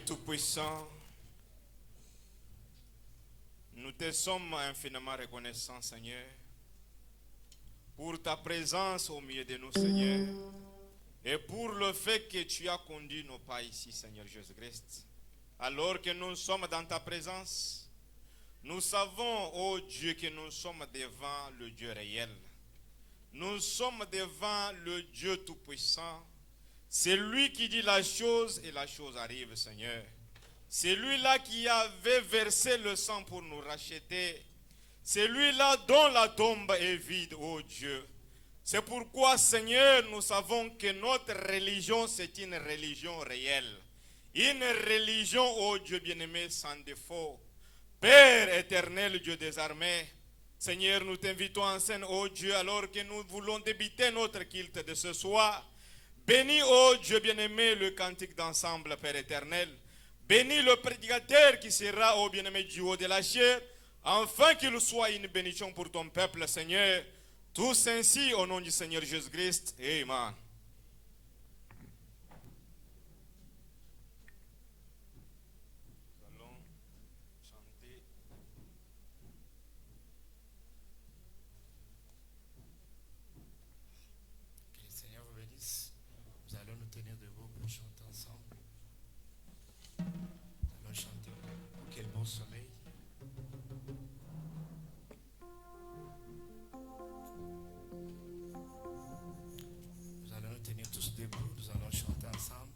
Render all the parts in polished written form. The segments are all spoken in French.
Tout-Puissant, nous te sommes infiniment reconnaissants, Seigneur, pour ta présence au milieu de nous, Seigneur, et pour le fait que tu as conduit nos pas ici, Seigneur Jésus-Christ. Alors que nous sommes dans ta présence, nous savons, ô Dieu, que nous sommes devant le Dieu réel. Nous sommes devant le Dieu Tout-Puissant, C'est lui qui dit la chose et la chose arrive, Seigneur. C'est lui-là qui avait versé le sang pour nous racheter. C'est lui-là dont la tombe est vide, ô Dieu. C'est pourquoi, Seigneur, nous savons que notre religion, c'est une religion réelle. Une religion, ô Dieu bien-aimé, sans défaut. Père éternel, Dieu des armées, Seigneur, nous t'invitons en scène, ô Dieu, alors que nous voulons débuter notre culte de ce soir. Bénis, ô Dieu bien-aimé, le cantique d'ensemble, Père éternel. Bénis le prédicateur qui sera, ô bien-aimé, du haut de la chair, afin qu'il soit une bénédiction pour ton peuple, Seigneur. Tous ainsi, au nom du Seigneur Jésus-Christ. Amen. Nous allons chanter. Que le Seigneur vous bénisse. Nous allons nous tenir debout pour chanter ensemble. Nous allons chanter. Quel bon sommeil. Nous allons nous tenir tous debout. Nous allons chanter ensemble.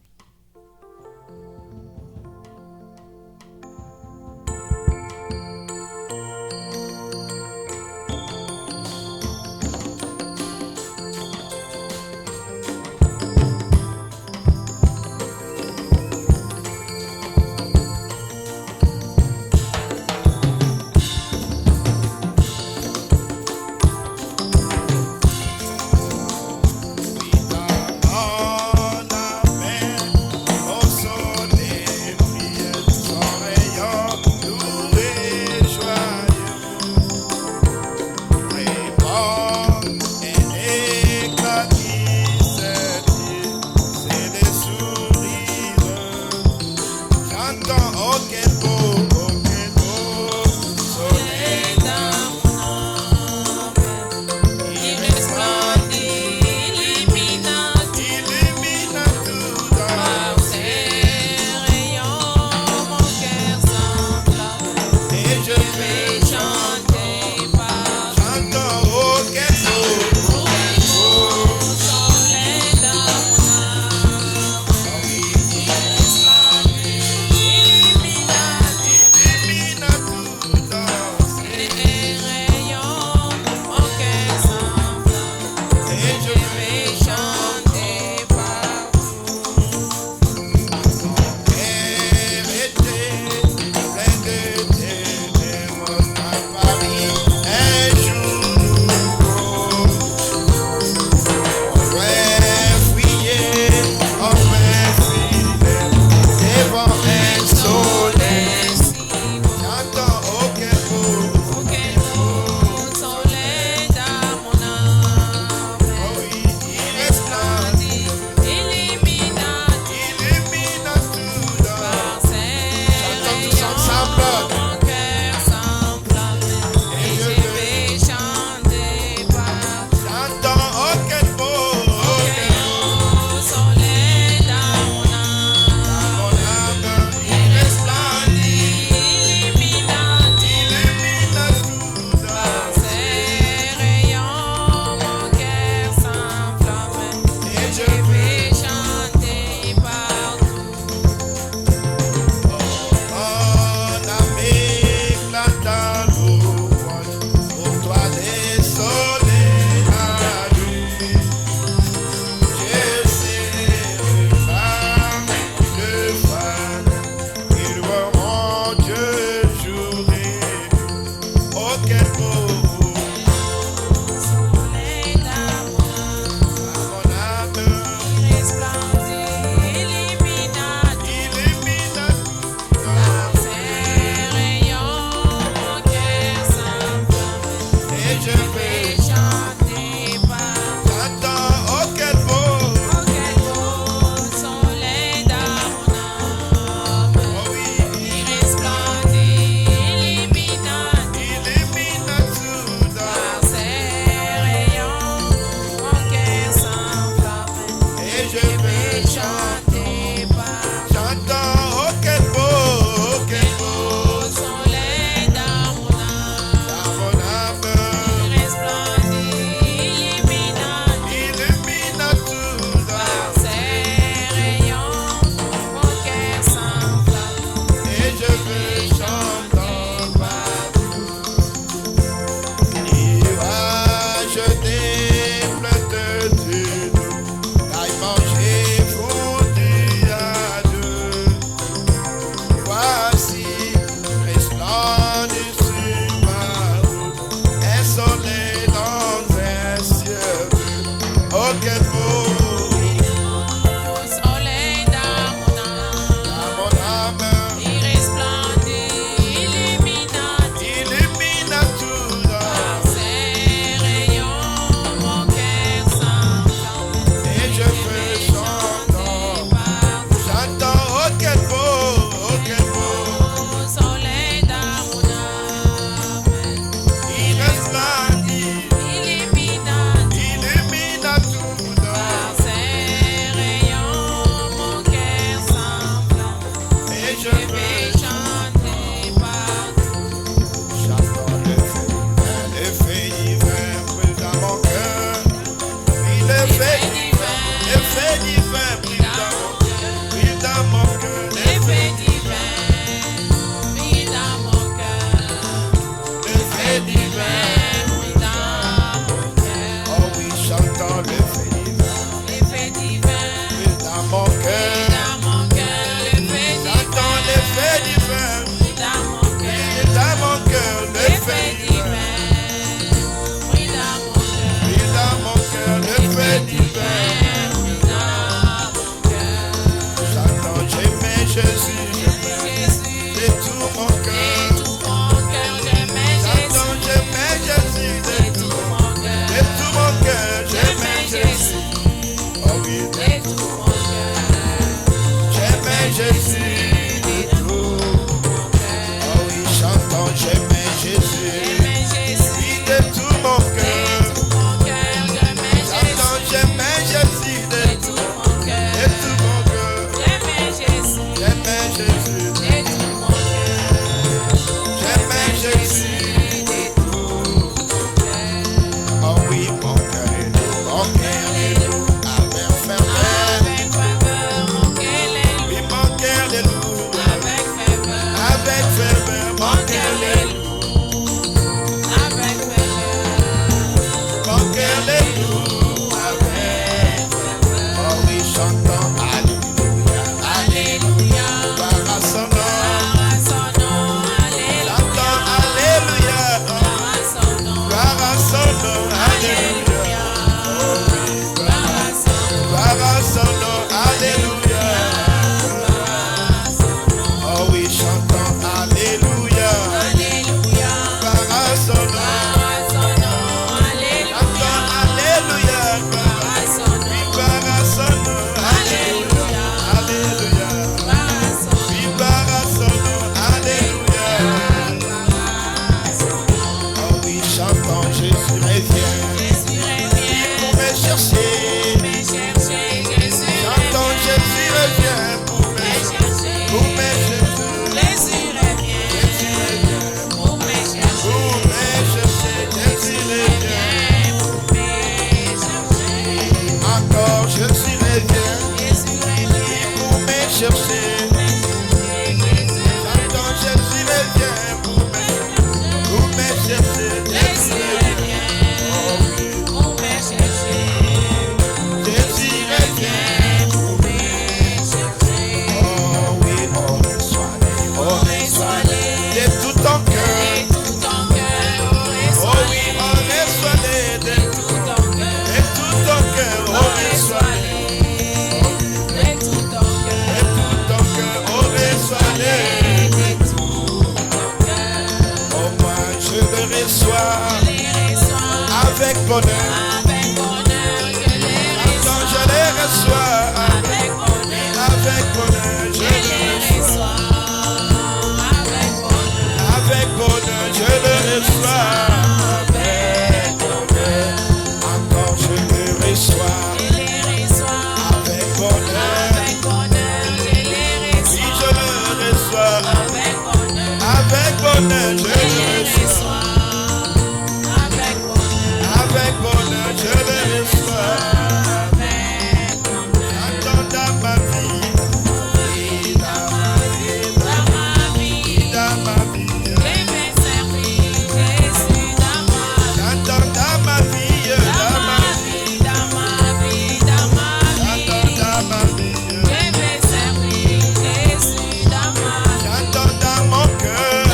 J'entends dans mon cœur,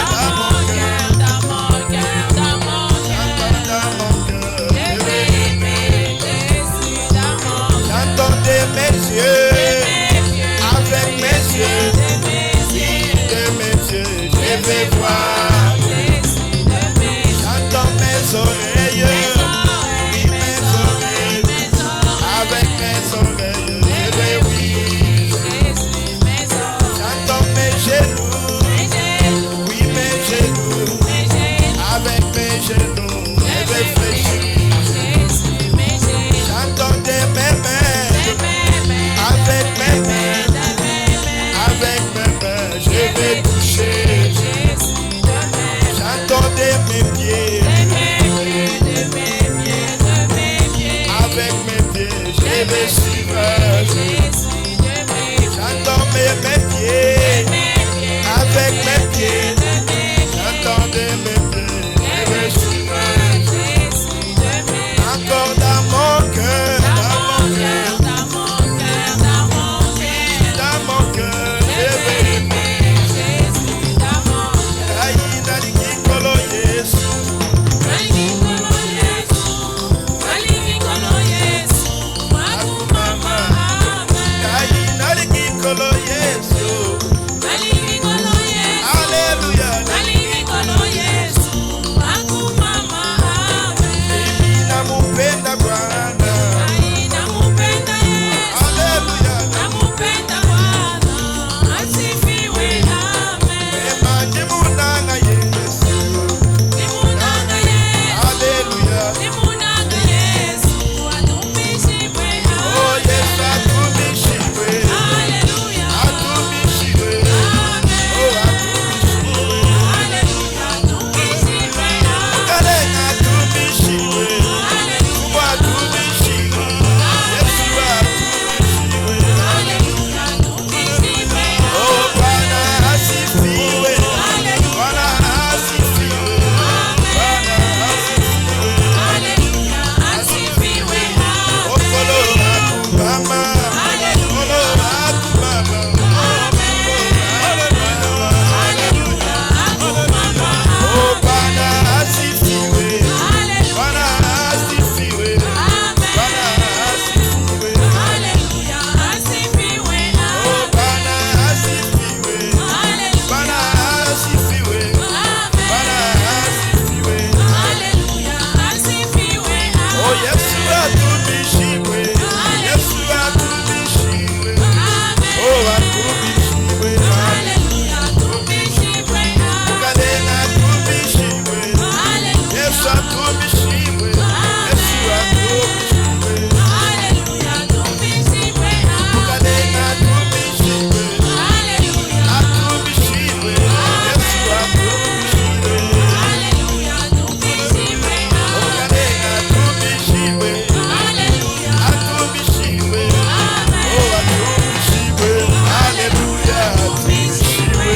J'entendais mes pieds, avec mes pieds, j'entendais mes pieds, encore dans mon cœur, dans mon cœur, je vais aimer. Aïna likolo Yesu, aïna likolo Yesu, Alléluia, namupenda Bwana, Alléluia, ema nimunanga Yesu, Alléluia, oh Yesu atumishiwe, atumishiwe, oh atumishiwe, Kalenga atumishiwe, Kuba atumishiwe, Yesu atumishiwe, oh Bwana asifiwe, Bwana asifiwe, Bwana asifiwe, okolo akubama, okolo akubama, oh Bwana asifiwe, Bwana asifiwe, Bwana asifiwe, oh Bwana asifiwe, Bwana asifiwe, Bwana asifiwe, oh Yesu atumishiwe, Yesu atumishiwe, oh atumishiwe, Kalenga atumishiwe, Yesu atumishiwe, Yesu atumishiwe, Kalenga atumishiwe, atumishiwe, Yesu atumishiwe, Kalenga atumishiwe, atumishiwe, oh atumishiwe, Alléluia, atumishiwe,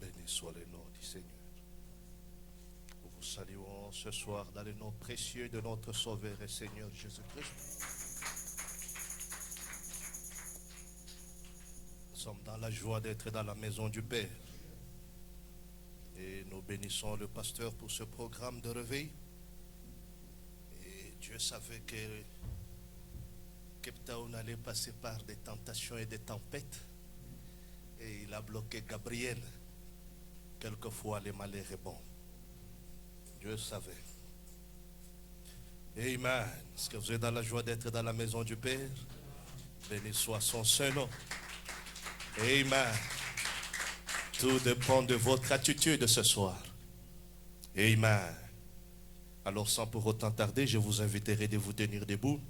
béni soit le nom du Seigneur. Nous vous saluons ce soir dans le nom précieux de notre Sauveur et Seigneur Jésus-Christ. Nous sommes dans la joie d'être dans la maison du Père. Et nous bénissons le pasteur pour ce programme de réveil. Et Dieu savait que Cape Town allait passer par des tentations et des tempêtes. Et il a bloqué Gabriel. Quelquefois, les malheurs est bon. Dieu savait. Amen. Est-ce que vous êtes dans la joie d'être dans la maison du Père? Béni soit son saint nom. Amen. Tout dépend de votre attitude ce soir. Amen. Alors, sans pour autant tarder, je vous inviterai de vous tenir debout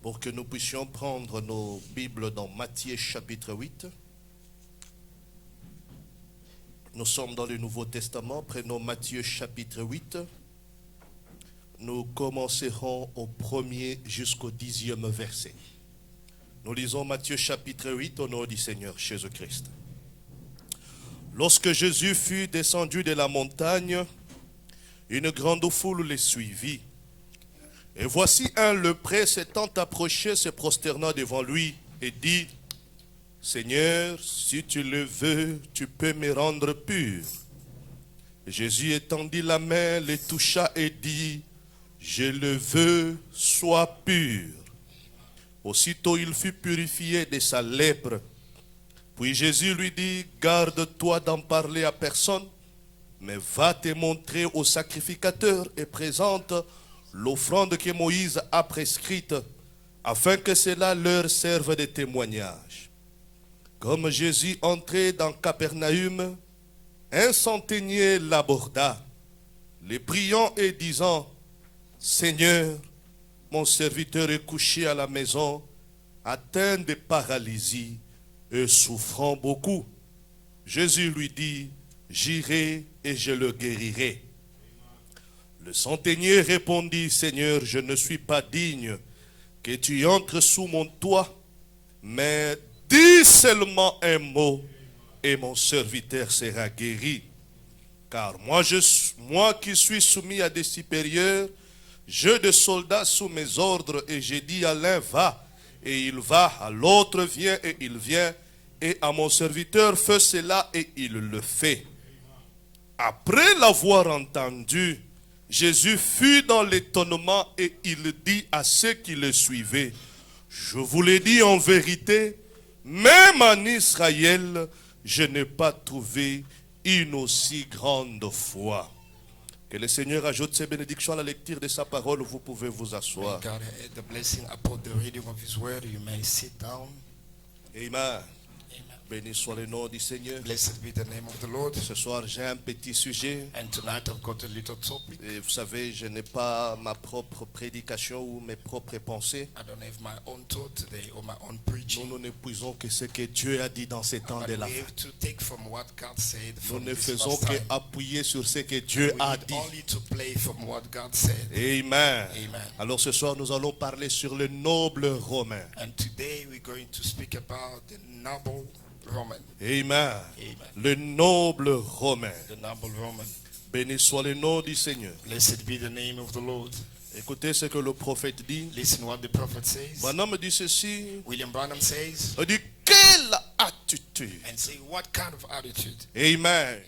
pour que nous puissions prendre nos Bibles dans Matthieu chapitre 8. Nous sommes dans le Nouveau Testament. Prenons Matthieu chapitre 8. Nous commencerons au 1er jusqu'au 10e verset. Nous lisons Matthieu chapitre 8 au nom du Seigneur Jésus-Christ. Lorsque Jésus fut descendu de la montagne, une grande foule le suivit. Et voici un lépreux s'étant approché, se prosternant devant lui et dit, Seigneur, si tu le veux, tu peux me rendre pur. Jésus étendit la main, le toucha et dit, je le veux, sois pur. Aussitôt il fut purifié de sa lèpre. Puis Jésus lui dit, garde-toi d'en parler à personne, mais va te montrer au sacrificateur et présente l'offrande que Moïse a prescrite, afin que cela leur serve de témoignage. Comme Jésus entrait dans Capernaum, un centenier l'aborda, le priant et disant, Seigneur, mon serviteur est couché à la maison, atteint de paralysie et souffrant beaucoup. Jésus lui dit, j'irai et je le guérirai. Le centenier répondit, Seigneur, je ne suis pas digne que tu entres sous mon toit, mais dis seulement un mot et mon serviteur sera guéri. Car moi qui suis soumis à des supérieurs, j'ai des soldats sous mes ordres et j'ai dit à l'un va et il va, à l'autre viens et il vient, et à mon serviteur fais cela et il le fait. Après l'avoir entendu, Jésus fut dans l'étonnement et il dit à ceux qui le suivaient, je vous l'ai dit en vérité, même en Israël, je n'ai pas trouvé une aussi grande foi. Que le Seigneur ajoute ses bénédictions à la lecture de sa parole. Vous pouvez vous asseoir. May God add the blessing upon the reading of His word. You may sit down. Amen. Béni soit le nom du Seigneur. Blessed be the name of the Lord. Ce soir, j'ai un petit sujet. And tonight I've got a little topic. Et vous savez, je n'ai pas ma propre prédication ou mes propres pensées. I don't have my own thought today or my own preaching. Nous n'épuisons que ce que Dieu a dit dans ces temps But de la we fin. have to take from what God said Nous from ne this faisons last time. qu'appuyer sur ce que Dieu We a need dit. only to play from what God said. Amen. Amen. Alors ce soir, nous allons parler sur le noble romain. And today we're going to speak about the noble Roman. Amen. Amen. Le noble romain. The noble Roman. Béni soit le nom du Seigneur. Blessed be the name of the Lord. Écoutez ce que le prophète dit. Listen what the prophet says. Branham dit ceci. William Branham says, Il dit, quelle attitude. and say, what kind of attitude? Amen.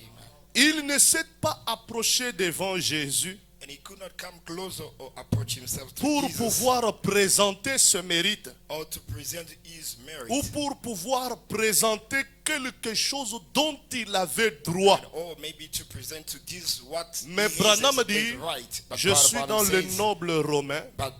Il ne s'est pas approché devant Jésus And he could not come closer or approach himself to pour Jesus pouvoir présenter ce mérite or to present his merit ou pour pouvoir présenter quelque chose dont il avait droit. or maybe to present to Jesus what Mais he Branham has dit, right. But je Brother suis Branham dans le says, noble romain. but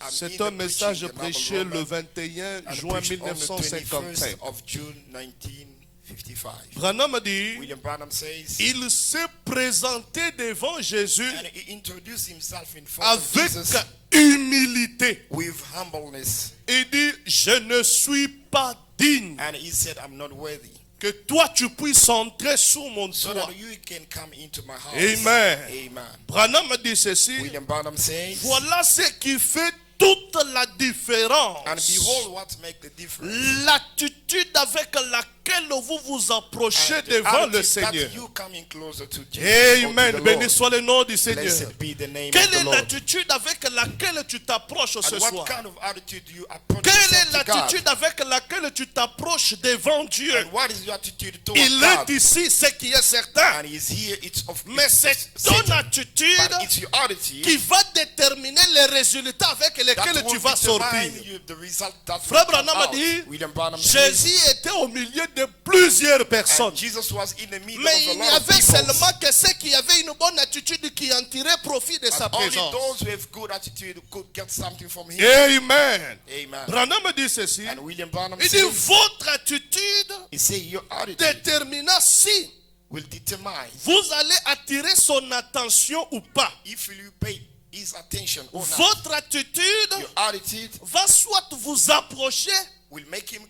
I'm C'est in un the message preaching, the prêché noble le Roman, 21 and juin preached on the 1955. 21st of June 1955. Branham dit, William Branham says, il s'est présenté devant Jésus and he introduced himself in front of avec Jesus humilité. with humbleness. Il dit, je ne suis pas digne And he said, I'm not worthy. que toi tu puisses entrer sous mon So toit. that you can come into my house. Amen. Amen. Branham dit ceci, William Branham says, voilà ce qui fait toute la différence. and behold what makes the difference. L'attitude avec laquelle vous vous approchez And the devant le attitude Seigneur. that you coming closer to Jesus or to Amen. the Béni Lord. soit le nom du Seigneur. Blessed be the name Quelle of est the Lord. l'attitude avec laquelle tu t'approches ce And what soir? kind of attitude you approach Quelle est yourself to God? l'attitude avec laquelle tu t'approches devant Dieu? And what is your attitude towards Il God? est ici, ce qui est certain. And he's here, it's of Mais c'est it's ton Satan. attitude But it's your attitude qui va déterminer les résultats avec lesquels that tu will vas sortir. determine you the result that will Frère come Branham out. dit, William Branham says, Jésus était au milieu de plusieurs personnes. and Jesus was in the middle Mais of il a n'y lot of avait people. seulement que ceux qui avaient une bonne attitude qui en tiraient profit de sa But only présence. those who have good attitude could get something from him. Amen. Amen. Branham dit ceci. And William Branham Il dit, says, votre attitude he said, your attitude détermina si will determine vous allez attirer son attention ou pas. if you pay his attention or not. Votre attitude Your attitude va soit vous approcher will make him ou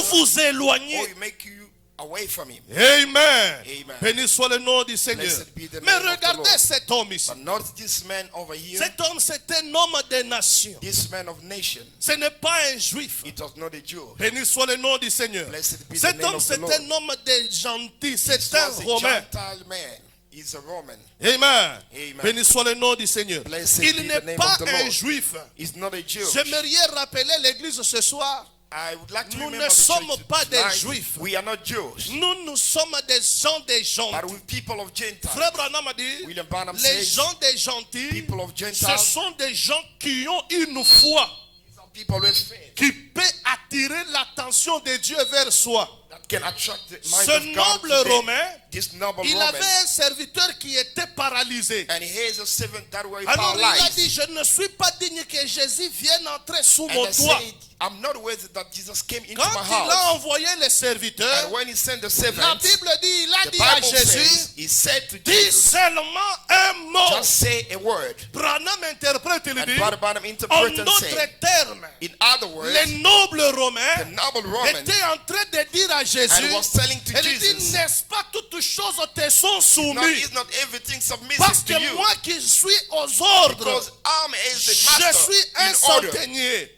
closer vous éloigner. or will make you away from him. Amen. Amen. Béni soit le nom du Seigneur. Blessed be the Mais name of the regardez Lord. cet homme ici. But not this man over here. Cet homme, c'est un homme des nations. This man of nation. Ce n'est pas un juif. It was not a Jew. Béni soit le nom du Seigneur. Blessed be the Cet name homme, of the c'est Lord. un homme des gentils. This C'est un was a Romain. Gentile man. is a Roman. Amen. Amen. Béni soit le nom du Seigneur. Blessed Il be n'est the name pas of the un Lord. juif. He's not a Jew. J'aimerais rappeler l'église ce soir. I would like to Nous remember ne the sommes church pas des tonight. Juifs. We are not Jews, Nous sommes des gens but gentils. we're people of Gentiles. Frère Branham a dit, William Branham les says, gens des gentils, people of ce Gentiles, sont des gens qui ont une foi these are people with faith qui peut attirer l'attention de Dieu vers soi. that can attract the mind Ce of God noble to them. Romain, This noble il Roman, avait un serviteur qui était paralysé. and he has a servant that were Alors il a paralyzed. dit, je ne suis pas digne que Jésus vienne entrer sous And mon I toit. said, I'm not worthy that Jesus came into Quand my il a house. envoyé les serviteurs, And when he sent the la servants, Bible dit, il a the dit à Bible Jésus, says, he said to dis Jesus, seulement un mot. just say a word. Branham interprète, il And dit, Brother Branham en interpreted and d'autres said, termes, in other words, les nobles the romains noble Roman étaient en train de dire à Jésus, and was telling to il dit, Jesus, n'est-ce pas toutes choses te sont no, soumises? is not everything Parce submissive que to you. moi qui suis aux ordres, Because I'm as a je master suis un in order. centenier.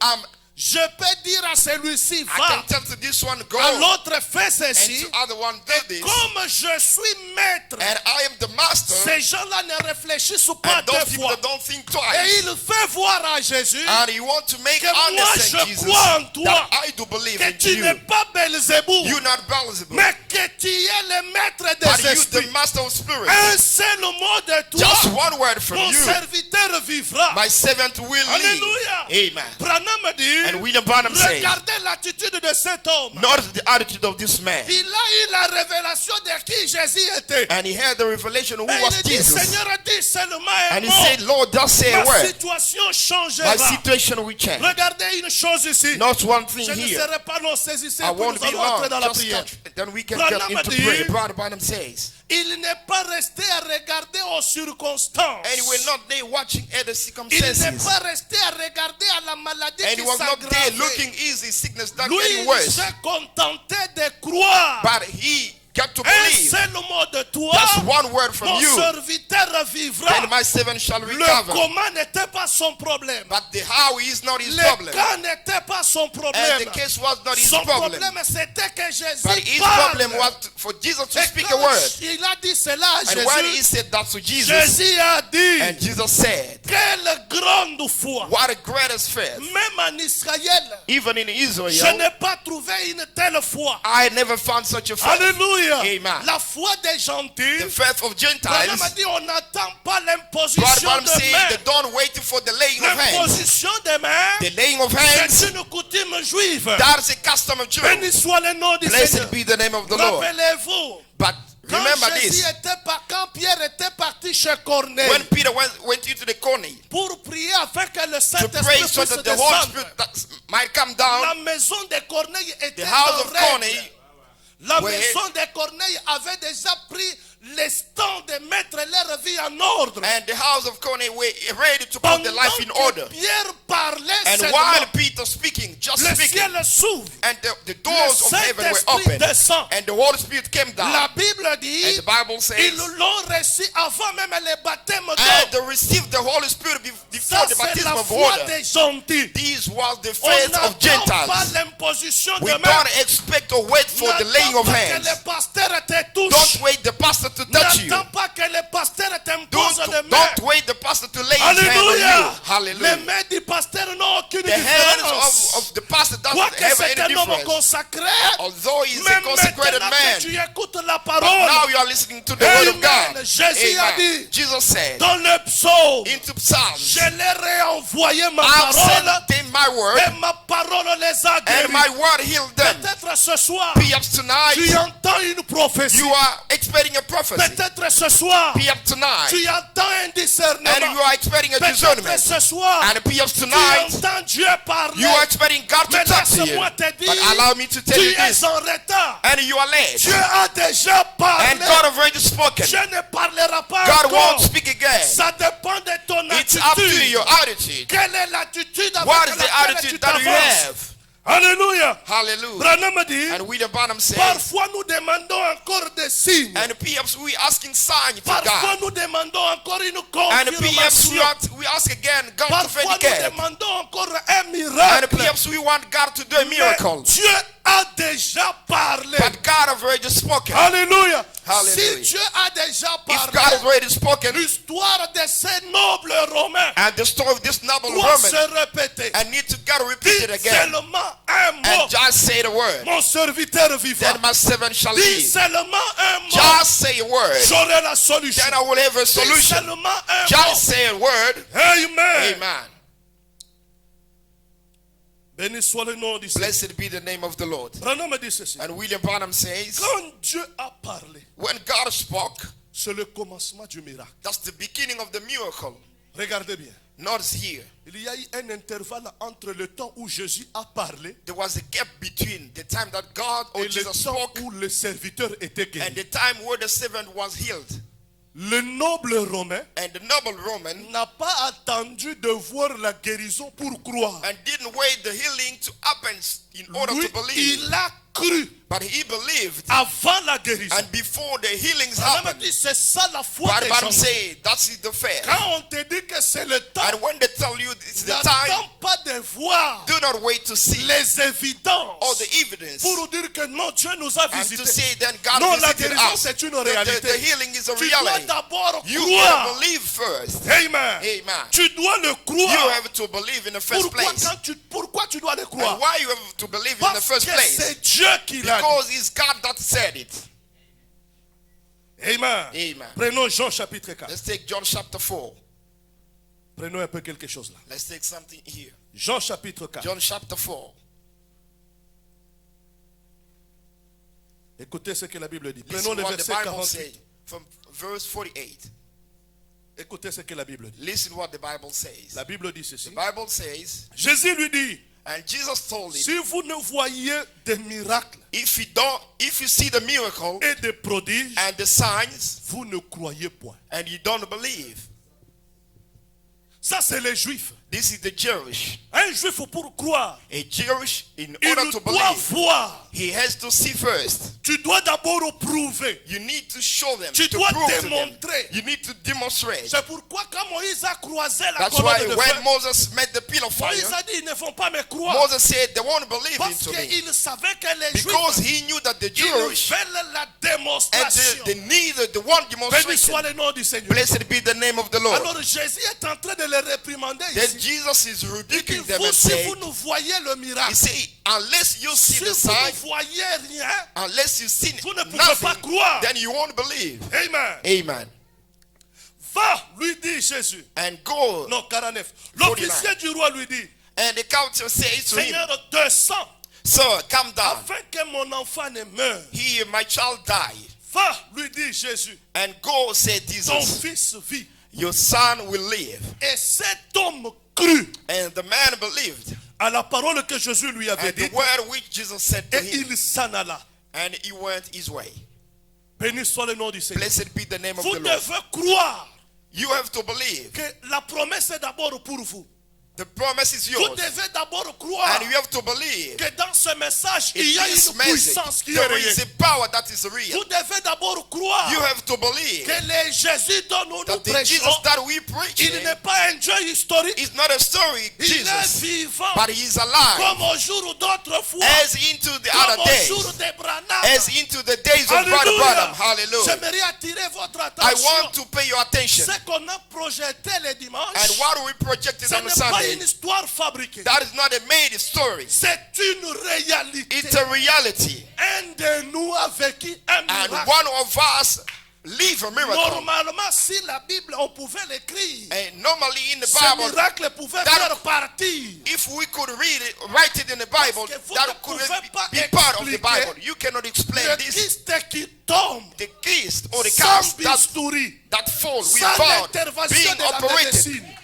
Je peux dire à celui-ci, I va. can tell to this one, go. À l'autre, fais And ceci. to other one, do this. Comme je suis maître, And I am the master. ces gens-là ne réfléchissent pas And those deux people fois. that don't think Et twice. il fait voir à Jésus And he want to make que moi understand je Jesus crois en toi, that I do believe que in tu n'es you. pas Belzéboul, You're not Beelzebub. mais que tu es le maître But des you the esprits. master of spirits. Un seul mot de Just toi, one word from mon you. serviteur vivra. My servant will live. Alléluia. Amen. Branham dit, And William Branham says, regardez l'attitude de cet homme. notice the attitude of this man. Il a eu la révélation de qui Jésus était. And he had the revelation of who Et was il dit, Jesus. Seigneur a dit seulement un And he mot. said, Lord, just say a Ma word. situation My changera. situation will change. Regardez une chose ici. Not one thing Je ne here. serai pas long, saisissez, I puis won't nous be allons entrer dans long. la Just prière. touch, then we can Branham get into dit, prayer. Brother Branham says, Il n'est pas resté à regarder aux circonstances. and he was not there watching at the Il n'est circumstances. pas resté à regarder à la maladie And qui he was not there s'aggravait. looking easy, sickness not Lui, getting il worse. s'est contenté de croire. But he got to Un believe. seul mot de toi, Just one word from mon you. serviteur vivra. Then my servant shall Le recover. comment n'était pas son problème. But the how is not his Le problem. cas n'était pas son And problème. the case was not his Son problem. problème, c'était que Jésus But his parle. problem was for Jesus to Et speak a quand word. il a dit cela à And when he Jésus, said that to Jesus, Jésus a dit, and Jesus said, quelle grande foi. what a greatest faith. Même en Israël, Even in je Israel, n'ai pas trouvé une telle foi. I never found such a faith. Alléluia. Amen. La foi des gentils. The faith of Branham a Gentiles. dit, on n'attend pas God l'imposition Branham de said main. they don't wait for the laying of hands. L'imposition de main, The laying of hands, c'est une coutume juive. that's a custom of Jew. Béni soit le nom du Blessed Seigneur. be the name of the Lord. Rappelez-vous, But quand remember Jésus this. quand Pierre était parti chez Corneille When Peter went into the corner pour prier afin que le to pray Saint-Esprit so puisse that the Holy descendre, Spirit might come la down, maison de Corneille était the house en of règle. Corneille, La where- maison de Corneille avait déjà pris les temps de mettre leur vie en ordre. and the house of Corneille were ready to put Pendant the life in que order. Pierre parlait And seulement, while Peter speaking, just le speaking, ciel s'ouvre. and the doors of Le heaven were Saint-Esprit open, descend. and the Holy Spirit came down. La Bible dit, And the Bible says, ils l'ont reçu avant même le baptême and d'eau. they received the Holy Spirit before Ça, the c'est baptism la of foi water. des gentils. This was the On faith n'attend of pas Gentiles. l'imposition We de main. don't expect or wait for the laying of N'attends pas hands. que le pasteur te touche. Don't wait the pastor to touch you. N'attends pas que le pasteur t'impose de main. Don't wait the pastor to lay his hand on Alléluia. you. Hallelujah. Les mains du pasteur n'ont aucune The hands différence. of the pastor doesn't Quoique have c'est any un homme difference. consacré, Although he is a même consecrated maintenant man, que tu écoutes la but parole, now you are listening to the word of Amen. God. Jésus a dit, Jesus said dans le psaume, into Psalms, je leur ai envoyé ma I've parole sent them my word, et ma parole les a and guéris. my word healed them. Peut-être ce soir, Perhaps tonight tu entends une prophétie. you are expecting a prophecy. Peut-être ce soir, Perhaps tonight, tu entends un discernement. and you are expecting a Peut-être discernment. ce soir, And perhaps tu tonight, entends Dieu parler. you are expecting God to Mais talk to you. laisse-moi te But dire, allow me to tell tu you es this, en retard. and you are late. Dieu a déjà parlé. And God have already spoken. Je ne parlerai pas God encore. won't speak again. Ça dépend de ton It's up to attitude. your attitude. Quelle est l'attitude avec What is the laquelle tu attitude that you t'avances? have? Alléluia. Hallelujah. Branham dit, And William Branham says, parfois nous demandons encore des signes. and perhaps we asking sign to Parfois God. nous demandons encore une And perhaps confirmation. we ask again God to Parfois nous vindicate. demandons encore un miracle. And Perhaps we want God to do a Mais miracle. Dieu a déjà parlé. But God has already spoken. Alléluia. Hallelujah. Si Dieu a déjà If God parlé, has already spoken, l'histoire de ces nobles romains and the story of this noble doit woman, se répéter. I need to God repeat Dis it again. seulement un mot. And just say the word. Mon serviteur vivant. Then my servant shall Dis live. seulement un mot. Just say a word. J'aurai la solution. Then I will have a Dis solution. seulement un mot. Just say a word. Amen. Amen. Béni soit le nom du Seigneur. Blessed be the name of the Lord. Branham dit ceci. And William Branham says, Quand Dieu a parlé, when God spoke, c'est le commencement du miracle. that's the beginning of the miracle. Regardez bien. Notice here, Il y a eu un intervalle entre le temps où Jésus a parlé there was a gap between the time that God or et le Jesus temps spoke où le serviteur était and guéri. the time where the servant was healed. Le noble romain And the noble Roman n'a pas attendu de voir la guérison pour croire. and didn't wait the healing to happen in order Lui, to believe. il a cru But he believed, avant la guérison. and before the healings Branham happened, dit, c'est ça la foi but des Branham gens. said, that's the faith. Quand on te dit que c'est le temps, And when they tell you it's the time, n'attends pas de voir do not wait to see les évidences all the evidence pour nous dire que non, Dieu nous a and to visités. say then God Non, la visited guérison us. c'est une The réalité. healing is a Tu dois reality. d'abord You croire. gotta believe first. Amen. Amen. Tu dois le You croire. have to believe in the first Pourquoi, place. pourquoi tu dois le croire? And why you have to believe in the Parce first que place? c'est Dieu qui l'a dit. Because it's God that said it. Amen. Amen. Prenons Jean chapitre 4. Let's take John chapter 4. Prenons un peu quelque chose là. Let's take something here. Jean chapitre 4. John chapter 4. Écoutez ce que la Bible dit. Listen Prenons le what the verset Bible 48. says from verse 48. Écoutez ce que la Bible dit. Listen what the Bible says. La Bible dit ceci. The Bible says, Jésus lui dit, and Jesus told him, si vous ne voyez des miracles if you see the miracle et des prodiges, and the signs vous ne croyez point. and you don't believe, Ça, c'est les Juifs. this is the Jewish. Un Juif, pour croire, A Jewish, in il order to doit believe, voir. he has to see first. Tu dois d'abord prouver. You need to show them, Tu to dois prove to them. démontrer. You need to demonstrate. C'est pourquoi quand Moïse a croisé la That's why colonne de when feu, Moses met the pillar of fire, Moïse a dit, ils ne vont pas me croire. Moses said, they won't believe Parce into me. qu'il savait que les Because Juifs, he knew that the ils Jewish veulent la and démonstration. they needed the one Béni soit demonstration. le nom du Seigneur. Blessed be the name of the Lord. Alors Jésus est en train de les réprimander Then ici. Jesus is Il dit, rebuking them vous, and si saying, vous ne voyez le he miracle, said, unless you see si the vous sign, ne voyez rien, unless you see vous ne pouvez pas nothing, croire. then you won't believe. Amen. Amen. Va, lui dit Jésus. And go. Non, 49. L'officier du roi lui dit, And the council says to him, Seigneur, descends, Sir, come down. afin que mon enfant ne meure. Here, my child died. Va, lui dit Jésus, And go, said ton Jesus, fils vit. your son will live. Et cet homme crut And the man believed. à la parole que Jésus lui avait And the dite, word which Jesus said to et him. il s'en alla. And he went his way. Béni soit le nom du Seigneur. Blessed be the name of Vous the Lord. devez croire You have to believe. que la promesse est d'abord pour vous. The promise is Vous yours. devez d'abord croire And you have to believe. que dans ce message, In il y a this une message, puissance qui est there is réelle. a power that is real. Vous devez d'abord croire You have to believe que les Jésus dont nous that the prêchons, Jesus that we preach il n'est pas un Dieu historique, is not a story il est Jesus, vivant, but he is alive. comme au jour d'autrefois, As into the comme other au days, jour des Branham. as into the days of Brother Branham. Hallelujah. J'aimerais attirer votre I attention. want to pay your attention. Ce qu'on a projeté le dimanche, And what we projected ce on n'est pas Sunday, une histoire fabriquée. that is not a made story. C'est une réalité. It's a reality. Un de nous a vécu un And miracle. one of us live a miracle. Normalement, si la Bible, on pouvait l'écrire, And normally in the ce Bible, miracle pouvait that- faire partie. if we could read it, write it in the Bible, Parce que vous that ne could pouvez pas be part of the expliquer Bible. You cannot explain Le this. Christ qui tombe The keys or the sans cast bistouri, that fall sans without l'intervention being de la operated, médecine,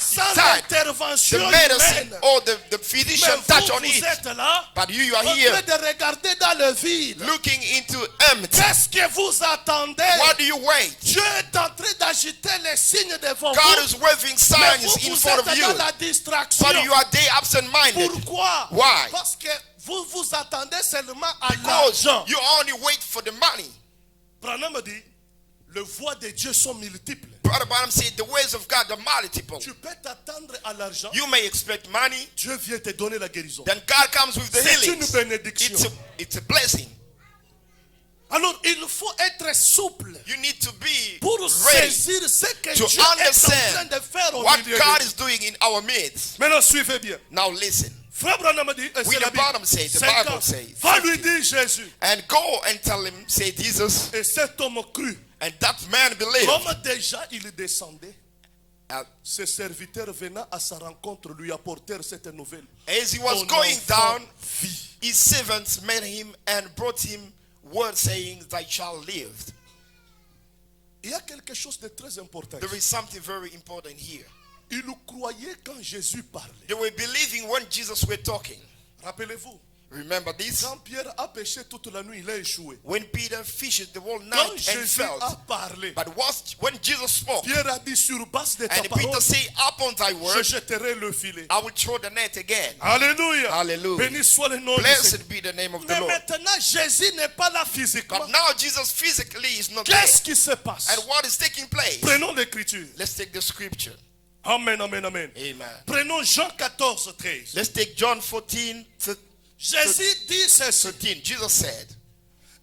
sans beside intervention the medicine humaine. or the physician Mais touch vous, on vous it. êtes là, But you are en here train de regarder dans le vide. looking into empty. Qu'est-ce que vous attendez? What do you wait? Dieu est en train d'agiter les signes devant God vous. is waving Mais signs vous, in vous front êtes of you. dans la distraction. But you are there absent-minded. Pourquoi? Why? Parce que vous vous attendez seulement à Because l'argent. you only wait for the money. Branham dit, Les voies de Dieu sont multiples. Brother Branham said the ways of God are multiple. Tu peux t'attendre à l'argent. You may expect money, Dieu vient te donner la guérison. then God comes with the C'est healing. une bénédiction. It's a blessing. Alors il faut être souple You need to be pour ready saisir ce que to Dieu est en train understand de faire au what milieu God de is doing in our midst. Maintenant suivez bien. Now listen. Frère Branham dit, c'est William la Bible. Branham said, the 50. Bible says, Va lui dire Jésus. And go and tell him, say Jesus, Et cet homme crut. and that man believed. Comme déjà il descendait, And ses serviteurs venant à sa rencontre lui apportèrent cette nouvelle. as he was Ton going enfant down, vit. his servants met him and brought him word saying, thy child lived. Il y a quelque chose de très important. There is something very important here. Ils croyaient quand Jésus parlait. They were believing when Jesus were talking. Rappelez-vous, Remember this? quand Pierre a péché toute la nuit, il a échoué. When Peter fished the whole Quand night and Jésus a failed. parlé, But when Jesus spoke, Pierre a dit sur base de ta and parole, Peter said, upon thy je word, jetterai le filet. I will throw the net again. Alléluia. Hallelujah. Béni soit le nom du Seigneur. Blessed be the name of the Mais Lord. maintenant, Jésus n'est pas là physiquement. But now Jesus physically is not there. Qu'est-ce qui se passe? And what is taking place? Prenons l'écriture. Let's take the scripture. Amen, amen, amen. Amen. Prenons Jean 14, 13. Let's take John 14, Jésus dit ceci. 13. Jesus said,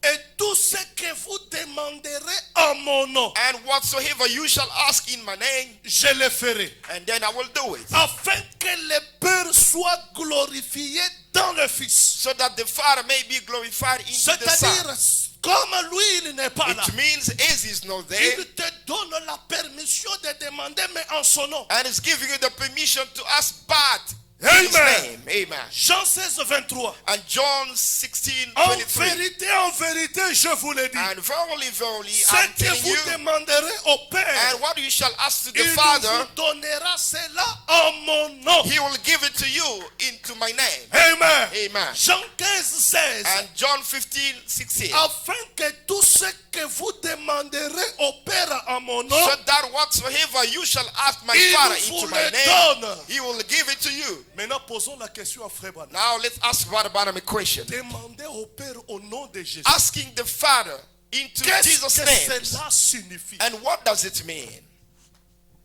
Et tout ce que vous demanderez en mon nom, and whatsoever you shall ask in my name, je le ferai. and then I will do it. Afin que le Père soit glorifié dans le Fils. So that the Father may be glorified in the C'est-à-dire, Son. comme lui, il n'est pas là. It means as he's not there, Il te donne la permission de demander, mais en son nom. and is giving you the permission to ask but in Amen. his name. Amen. Jean 16, 23. And John 16, En 23. vérité, je vous le dis. And verily, verily, Ce I'm que telling vous you, demanderez au Père, and what you shall ask to the il Father, vous donnera cela en mon nom. he will give it to you into my name. Amen. Amen. Jean 15, 16. And John 15, 16. Afin que tout ce que vous demanderez au Père en mon nom, So that whatsoever you shall ask my il Father vous into my le name, donne. he will give it to you. Maintenant, posons la question à Frère Branham. Now let's ask Brother Branham a question. Demandez au Père au nom de Jésus. Asking the Father into Qu'est-ce Jesus' que name. cela signifie? And what does it mean?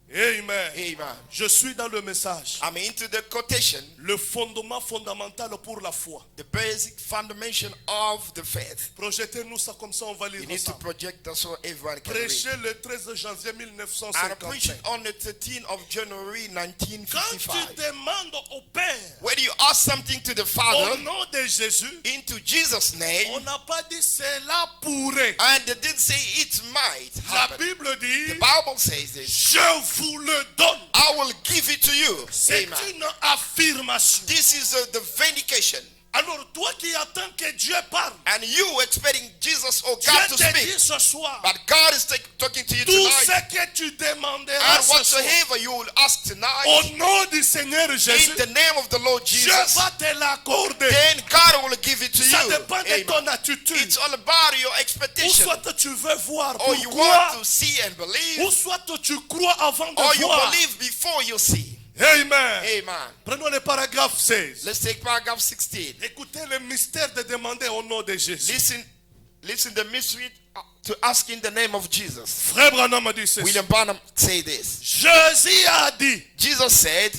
Amen. Amen. Je suis dans le message. I'm into the quotation, Le fondement fondamental pour la foi. the basic foundation of the faith. Projetez-nous ça comme ça, on va lire You need to ensemble. project that so everyone can read. Prêchez le 13 janvier And preach 1955. it on the 13th of January Quand tu 1955. demandes au Père, When you ask something to the au Father nom de Jésus, into Jesus' on name, n'a pas dit cela pourrait. and they didn't say it might La happen. Bible dit, The Bible says this. je vous le donne. I will give it to you. C'est Amen. une affirmation. This is the vindication. Alors toi qui attends que Dieu parle, And you expecting Jesus or Dieu God to te dit speak. ce soir, But God is talking to you tout tonight. ce que tu demanderas And ce soir, whatsoever you will ask au tonight, nom du Seigneur Jésus, in the name of the Lord Dieu Jesus, va te l'accorder. then God will give it to Ça you. dépend de Amen. ton attitude. It's all about your Ou expectation. soit tu veux voir Or you pourquoi, want to see and believe, ou soit tu crois avant or de you voir. believe before you see. Amen. Amen. Prenons le paragraphe 16. Let's take paragraph 16. Écoutez le mystère de demander au nom de Jésus. Listen the mystery to ask in the name of Jesus. Frère Branham a dit ceci. William Branham say this. Jésus a dit, Jesus said,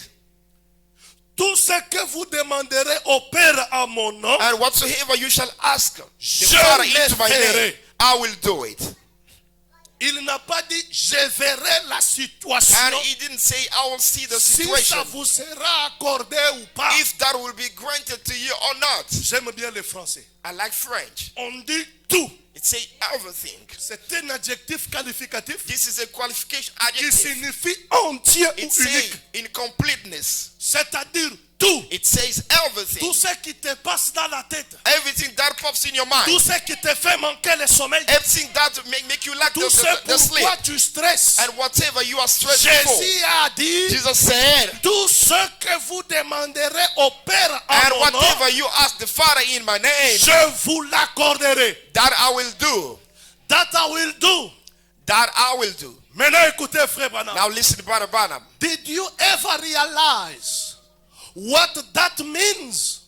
tout ce que vous demanderez au Père en mon nom, and whatsoever you shall ask the Je Father le into my ferai. name, I will do it. il n'a pas dit je verrai la situation. And he didn't say, I will see the Si situation. ça vous sera accordé ou pas. If that will be granted to you or not. J'aime bien le français. I like French. On dit tout. It says everything. C'est un adjectif qualificatif This is a qualification qui adjective. signifie entier ou It says unique. in completeness. C'est-à-dire tout. It says everything. Tout ce qui te passe dans la tête. Everything that pops in your Tout mind. ce qui te fait manquer le sommeil. Everything that make you lack Tout ce the sleep. pourquoi tu stresses. And whatever you are stressed for. Jésus a dit, Jesus said, tout ce que vous demanderez au Père en and mon nom, whatever you ask the Father in my name, je vous l'accorderai. that I will do. That I will do. That I will do. Maintenant écoutez frère Branham. Now listen, Brother Branham. Did you ever realize what that means?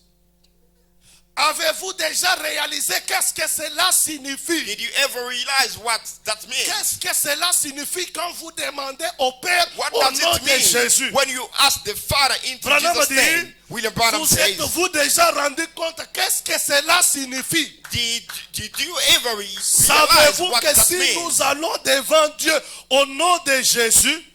Avez-vous déjà réalisé qu'est-ce que cela signifie? Did you ever realize what that means? Qu'est-ce que cela signifie quand vous demandez au Père What au does nom it de mean Jésus? when you ask the Father into Branham Jesus' dit, name? William Branham vous says, êtes-vous déjà rendu compte qu'est-ce que cela signifie? did you ever realize Savez-vous what que that si means? nous allons devant Dieu au nom de Jésus,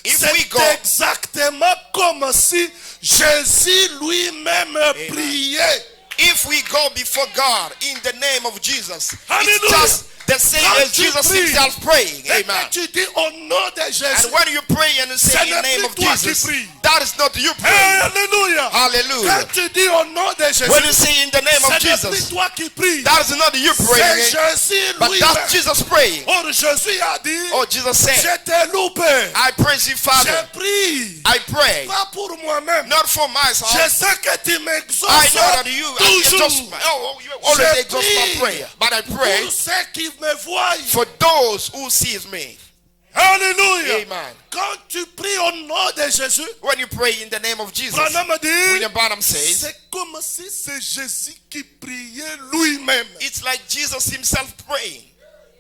If we c'est go, exactement comme si Jésus lui-même priait. if we go before God in the name of Jesus, Hallelujah. it's just the same Quand as tu Jesus pries, himself praying. Et Amen. quand tu dis au nom de Jésus, And when you pray and you say Ce in the n'est name plus of toi qui Jesus, pries. that is not you praying. Alléluia. Hallelujah. Quand tu dis au nom de Jésus, When you say in the name of ce n'est plus Jesus, toi qui pries. that is not you C'est praying, Jésus but lui-même. that's Jesus praying. Or Jésus a dit, Oh, Jesus said, je te loue, Père. I praise you, Je Father. prie. I pray, Pas pour moi-même. not for Je myself. sais que tu I m'exauces know that you toujours. exhaust you always Je exhaust my prie prayer. But I pray pour ceux qui me voient. for those who sees me. Alléluia. Amen. Quand tu pries au nom de Jésus, When you pray in the name of Jesus, Branham dit, William Branham says, c'est comme si c'est Jésus qui priait lui-même. it's like Jesus himself praying.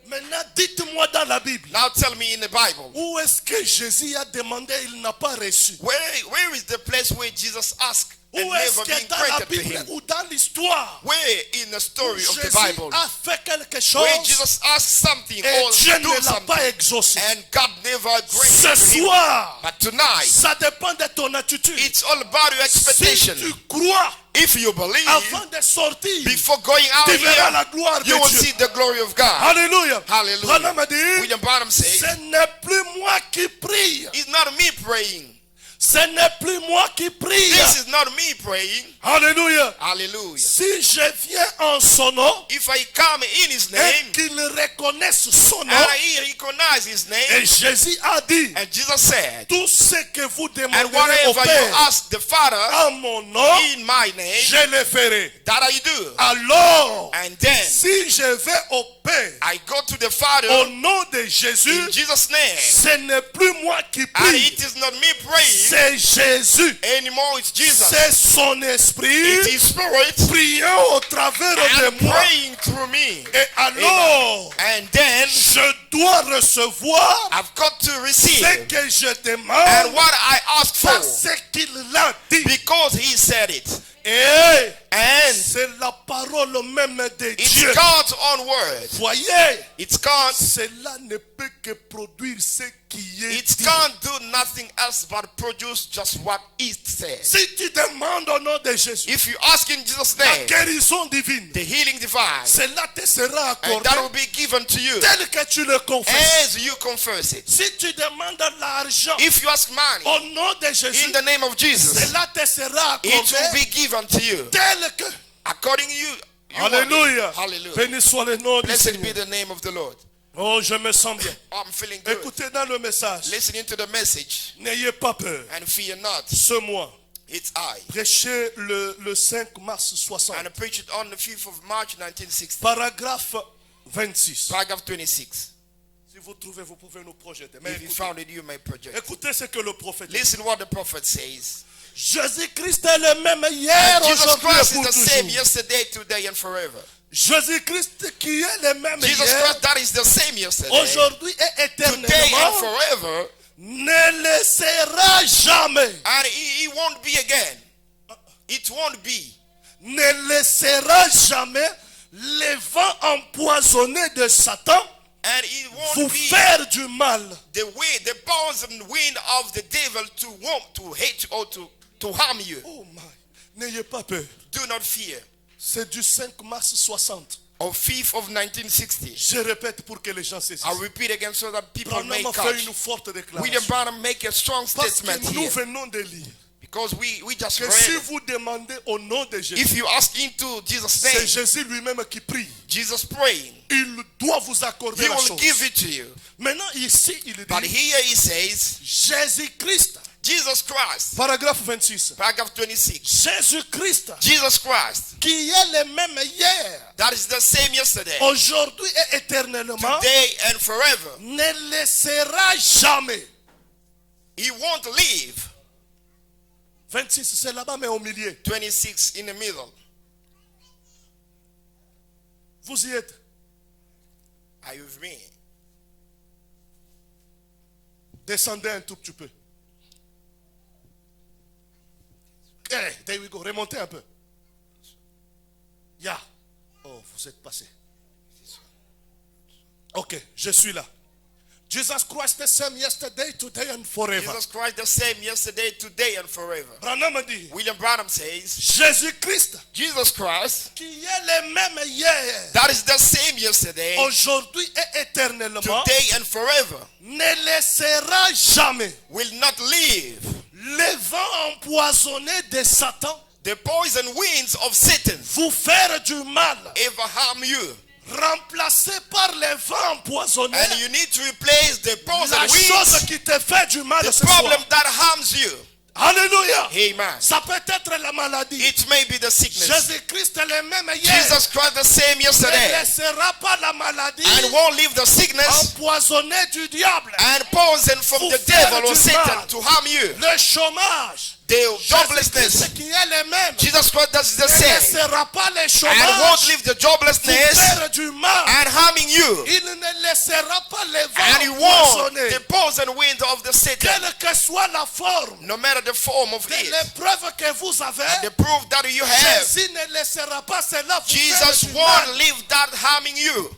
Maintenant, dites-moi dans la Bible, Now tell me in the Bible, où est-ce que Jésus a demandé, il n'a pas reçu? where is the place where Jesus asked and Où est-ce never que been dans la granted to Bible him? ou dans l'histoire, Where in the story of the Jésus Bible, a fait quelque where chose Jesus asked something et or Dieu do ne l'a something pas exaucé? and God never Ce granted to him? soir, But tonight, ça dépend de ton attitude. it's all about your Si expectation. tu crois, If you believe, avant de sortir, before going out tu verras la here, gloire de you will Dieu. see the glory of God. Alléluia. Hallelujah. Branham a dit, William Branham says, ce n'est plus moi qui prie. it's not me praying. Ce n'est plus moi qui prie. This is not me praying. Alléluia. Hallelujah. Si je viens en son nom If I come in his et name qu'il reconnaisse son nom, and I recognize his et name, Jésus a dit, and Jesus said, tout ce que vous and demanderez au whatever you Père ask the Father en mon nom, in my name, je le ferai. that I do. Alors, And then si je vais au Père I go to the Father au nom de Jésus, in Jesus' name, ce n'est plus moi qui and prie, it is not me praying c'est Jésus. anymore, it's Jesus. C'est son esprit It is Spirit priant au travers de and moi. praying through me. Et alors, And then je dois recevoir I've got to ce receive que je and demande what I ask for parce qu'il l'a dit. because he said it. Et And c'est la parole même de it's Dieu. God's own word. Voyez, It's God's. cela ne peut que produire ce qui est It dit. can't do nothing else but produce just what it says. Si tu demandes au nom de Jésus If you ask in Jesus' la name, guérison divine, the healing divine, cela te sera and accordé that will be given to you tel que tu le confesses. as you confess it. Si tu demandes l'argent If you ask money au nom de Jésus, in the name of Jesus, cela te sera it will accordé be given to you tel que... according to you. want it. Alléluia. Hallelujah. Béni soit le nom du Blessed be Seigneur. the name of the Lord. Oh, je me sens bien. I'm feeling good. Écoutez dans le message. Listening to the message N'ayez pas peur. and fear not. Ce mois, It's I. prêchez le 5 mars 60. And I preached it on the 5th of March 1960. Paragraphe 26. Paragraph 26. Si vous trouvez, vous pouvez nous projeter. Mais If you écoutez, found it, you may project. écoutez ce que le prophète dit. Listen what the prophet says. Jésus-Christ est le même hier, And Jesus aujourd'hui et Christ is pour the same toujours. yesterday, today, and forever. Jésus-Christ qui est le même Jesus hier, Christ, that is the same yesterday, aujourd'hui et today, and éternellement, forever. ne le sera jamais. And he won't be again. It won't be. Ne le sera jamais les vents empoisonnés de Satan And it vous won't be faire du mal. the wind, the poison wind of the devil to hate or to harm you. Oh my, n'ayez pas peur. Do not fear. C'est du 5 mars 60. Of 5th of 1960. Je répète pour que les gens saisissent. I'll repeat again so that people may Branham a fait catch. une forte déclaration. William Branham make a strong Parce statement que nous here. venons de lire Because we just que si read. vous demandez au nom de Jésus, If you ask into Jesus' c'est name, Jésus lui-même qui prie. Jesus praying, Il doit vous accorder he la will chose. give it to you. Maintenant, ici, il But dit here he says, Jésus-Christ. Jesus Christ, Paragraphe 26. paragraph 26. Jésus-Christ, Jesus Christ, qui est le même hier, that is the same yesterday, aujourd'hui et éternellement, today, and forever. ne le sera jamais. He won't leave. 26, c'est là-bas, mais au milieu. 26 in the middle. Vous y êtes? Are you with me? Descendez un tout petit peu. Hey, there we go. Remontez un peu. Yeah. Oh, vous êtes passé. Ok, je suis là. Jesus Christ the same yesterday, today and forever. Jesus Christ the same yesterday, today, and forever. Branham dit, William Branham says, Jésus-Christ, Jesus Christ, qui est le même hier, that is the same yesterday, aujourd'hui et éternellement, today, and forever, ne laissera jamais will not leave. les vents empoisonnés de Satan The poison winds of Satan vous faire du mal, ever harm you. remplacé par les vents empoisonnés. And you need to replace the poison La chose winds, qui te fait du mal the ce problem soir. that harms you. Alléluia. Amen. Ça peut être la maladie. It may be the sickness. Jésus-Christ est le même hier. Jesus Christ the same Ne yesterday, laissera pas la maladie and won't leave the sickness empoisonnée du diable. and poison from the devil or Satan to harm you. Le chômage. The Jésus-Christ joblessness. qui est le même. Jesus Christ does the Ne same laissera pas le and won't chômage leave the vous joblessness faire du mal. and harming you. Il ne laissera pas les And he vents won't empoisonnés. the poison wind of the Satan, Quelle que soit la forme no matter the form of de it, l'épreuve que vous avez, the proof that you have. Jésus ne laissera pas cela vous Jesus faire du won't mal. leave that harming you.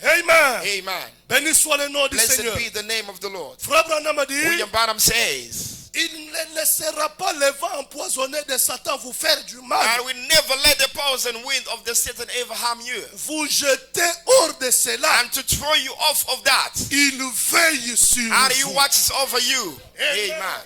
Amen. Amen. Béni soit le nom du Blessed Seigneur. be the name of the Lord. Frère Branham a dit, William Branham says, il ne laissera pas le vent empoisonné de Satan vous faire du mal. and we never let the poison wind of the Satan ever harm you. Vous jeter hors de cela. And to throw you off of that. Il veille sur And he vous. watches over you. Amen. Amen.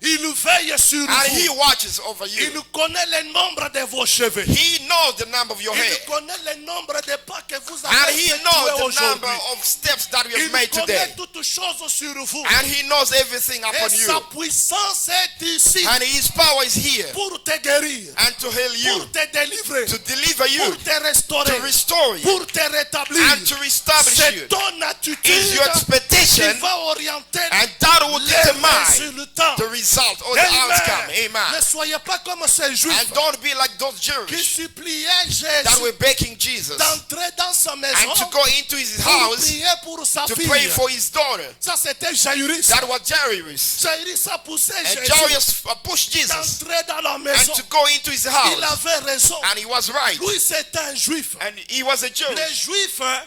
Il veille sur And he vous. watches over you. Il connaît le nombre de vos cheveux. He knows the number of your Il hair. connaît le nombre de pas que vous And avez he effectués knows the number aujourd'hui. of steps that you Il have made connaît today. toutes choses sur vous. And he knows everything upon Et sa you. puissance est ici And his power is here. pour te guérir, And to heal you. pour te délivrer, To deliver you. pour te restaurer, To restore you. pour te rétablir. And to establish C'est you. ton attitude Is your qui expectation. va orienter And that will les mains sur determine le temps. the result or the outcome. Ne Amen. soyez pas comme ces juifs And don't be like those qui Jews suppliaient that Jésus were begging Jesus d'entrer dans sa maison and to go into his pour house prier pour sa to fille. pray for his daughter. Ça c'était Jairus. That was Jairus. Jairus a poussé And Jésus Jairus pushed Jesus d'entrer dans la and maison. to go into his Il house. avait raison. And he was right. Lui c'est un juif. And he was a Jew. Les juifs, hein,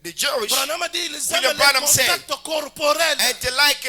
The Jewish, Branham a dit, ils William aiment les Branham said, contacts corporels. and they like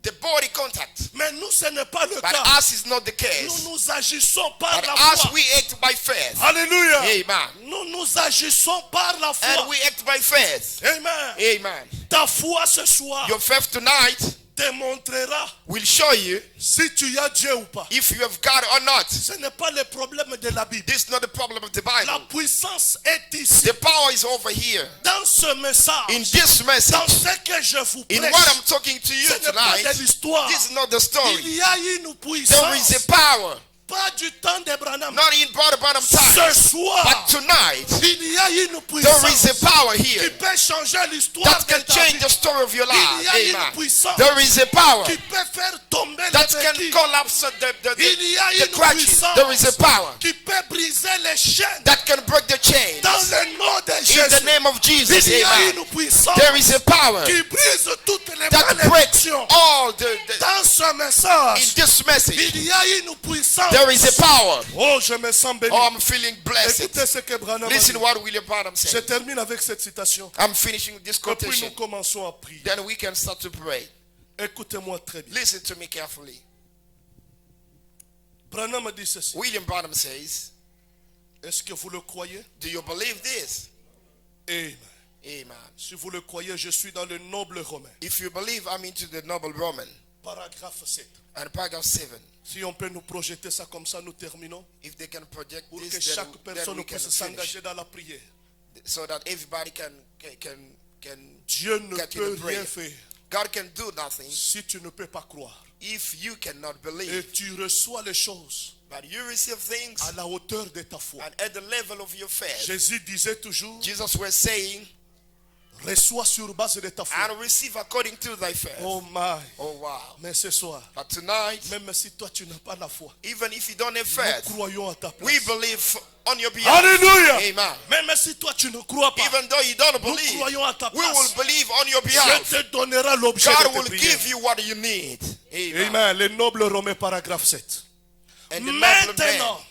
the body contact. Mais nous, ce n'est pas le But cas. us is not the case. Nous agissons par But la us, foi. we act by faith. Alléluia. Amen. Nous agissons par la foi. And we act by faith. Amen. Amen. Ta foi ce soir Your faith tonight te montrera will show you si tu as Dieu ou pas. if you have God or not. Ce n'est pas le problème de la Bible. This is not the problem of the La Bible. puissance est ici. The power is over here. Dans ce message, In this dans message, ce que je vous in prêche, what I'm talking to you ce n'est pas tonight, de l'histoire. this is not the story. Il y a une There puissance. is a power, Pas du temps de Branham. not in Brother Branham time, Ce soir, but tonight, il y a une there puissance is a power qui here peut changer l'histoire that can de ta change vie, the story of your Il y a life. une Amen. puissance There is a power qui peut faire tomber that les can béquilles. collapse Il y a the une crutches. puissance There is a power qui peut briser les chaînes that can break the chains. dans le nom de In the Jésus. name of Jesus, Il y a amen. une puissance There is a power qui brise toutes les that breaks malédictions. all Dans ce in message, this message. il y a une puissance. There is a power. Oh, je me sens béni. Oh, I'm feeling blessed. Écoutez ce que Branham a dit. Listen what William Branham Je said. termine avec cette citation. I'm finishing this Et puis nous quotation. commençons à prier. Then we can start to pray. Écoutez-moi très bien. Listen to me carefully. Branham a dit ceci. William Branham says, Est-ce que vous le croyez? do you believe this? Amen. Amen. Si vous le croyez, je suis dans le noble romain. If you believe, I'm into the noble Roman. Paragraphe 7. And paragraph 7. Si on peut nous projeter ça comme ça, nous terminons. If they can project Pour que this, chaque then personne we can puisse finish. s'engager dans la prière. So that everybody can Dieu ne get peut in the prayer. rien faire God can do nothing si tu ne peux pas croire. if you cannot Et believe. tu reçois les choses But you receive things à la hauteur de ta foi. and at the level of your faith. Jésus disait toujours, Jesus was saying, reçois sur base de ta foi. and receive according to thy faith. Oh my. Oh wow. Mais ce soir, But tonight, même si toi tu n'as pas la foi, even if you don't have nous faith, croyons à ta we place. believe on your behalf. Alléluia. Amen. Même si toi tu ne crois pas, Even though you don't nous believe, croyons à ta we will place. believe on your Dieu behalf. te donnera l'objet God de tes will prières. give you what you need. Amen. Amen. Les nobles Romains paragraphe 7. And the noble man. Maintenant,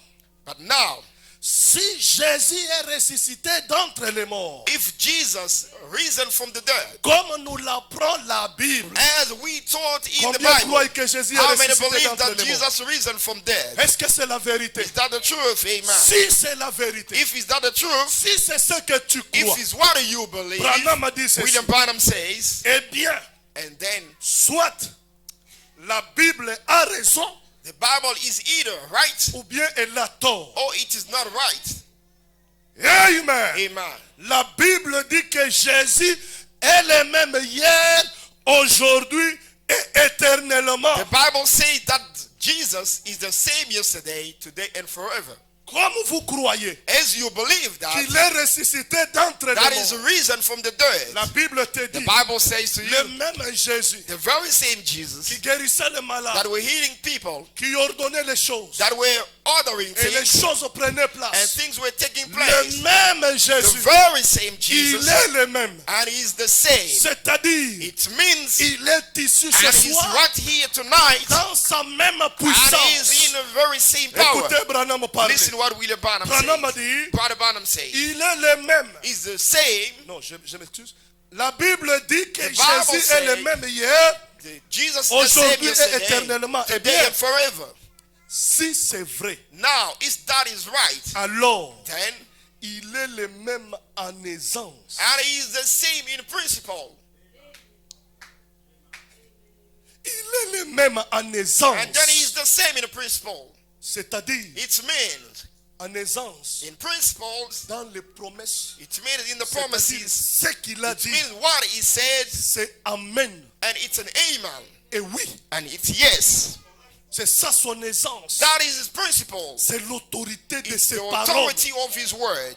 But now, si Jésus est ressuscité d'entre les morts, if Jesus risen from the dead, comme nous l'apprend la Bible, as we taught in the combien Bible, croient que Jésus est how many ressuscité believe d'entre that les morts? Jesus risen from dead? Est-ce que c'est la vérité? Is that the truth? Amen. Si c'est la vérité, If it's not the truth, si c'est ce que tu crois, if it's what you believe, Branham a dit ceci. William Branham says, Eh bien, and then soit la Bible a raison the Bible is either right ou bien elle a tort. or it is not right. Amen. Amen. La Bible dit que Jésus est le même hier, aujourd'hui et éternellement. The Bible says that Jesus is the same yesterday, today, and forever. Comme vous croyez As you believe that, qu'il est ressuscité d'entre les that is morts, risen from the dead. la Bible te The dit, Bible says to le you, même Jésus the very same Jesus qui guérissait les that malades, were healing people, qui ordonnait les choses, that were ordering et les things, choses prenaient and place. things were taking Le place. même The Jésus, very same il Jesus, est le même. and he's the same. C'est-à-dire, It means, il est ici and ce he's soir right here tonight, dans sa même and puissance. he's in the very same power. Écoutez Branham parler. Listen what William Branham Branham a says. dit, Brother Branham says, il est le même. he's the same. Non, je m'excuse. La Bible dit que The Bible Jésus est le says- même hier, Jesus is the same aujourd'hui et yesterday, éternellement. Eh today bien, and forever. si c'est vrai, Now, if that is right, alors then, il est le même en aisance. and he is the same in principle, Il est le même en aisance. and then he is the same in principle. C'est-à-dire, It means, en aisance, in principles, dans les promesses, it means in the c'est-à-dire promises, ce qu'il a it dit, means what he said, c'est amen and it's an amen, et oui. and it's yes. C'est ça son aisance. That is his principle. C'est l'autorité de It's ses the paroles. authority of his word.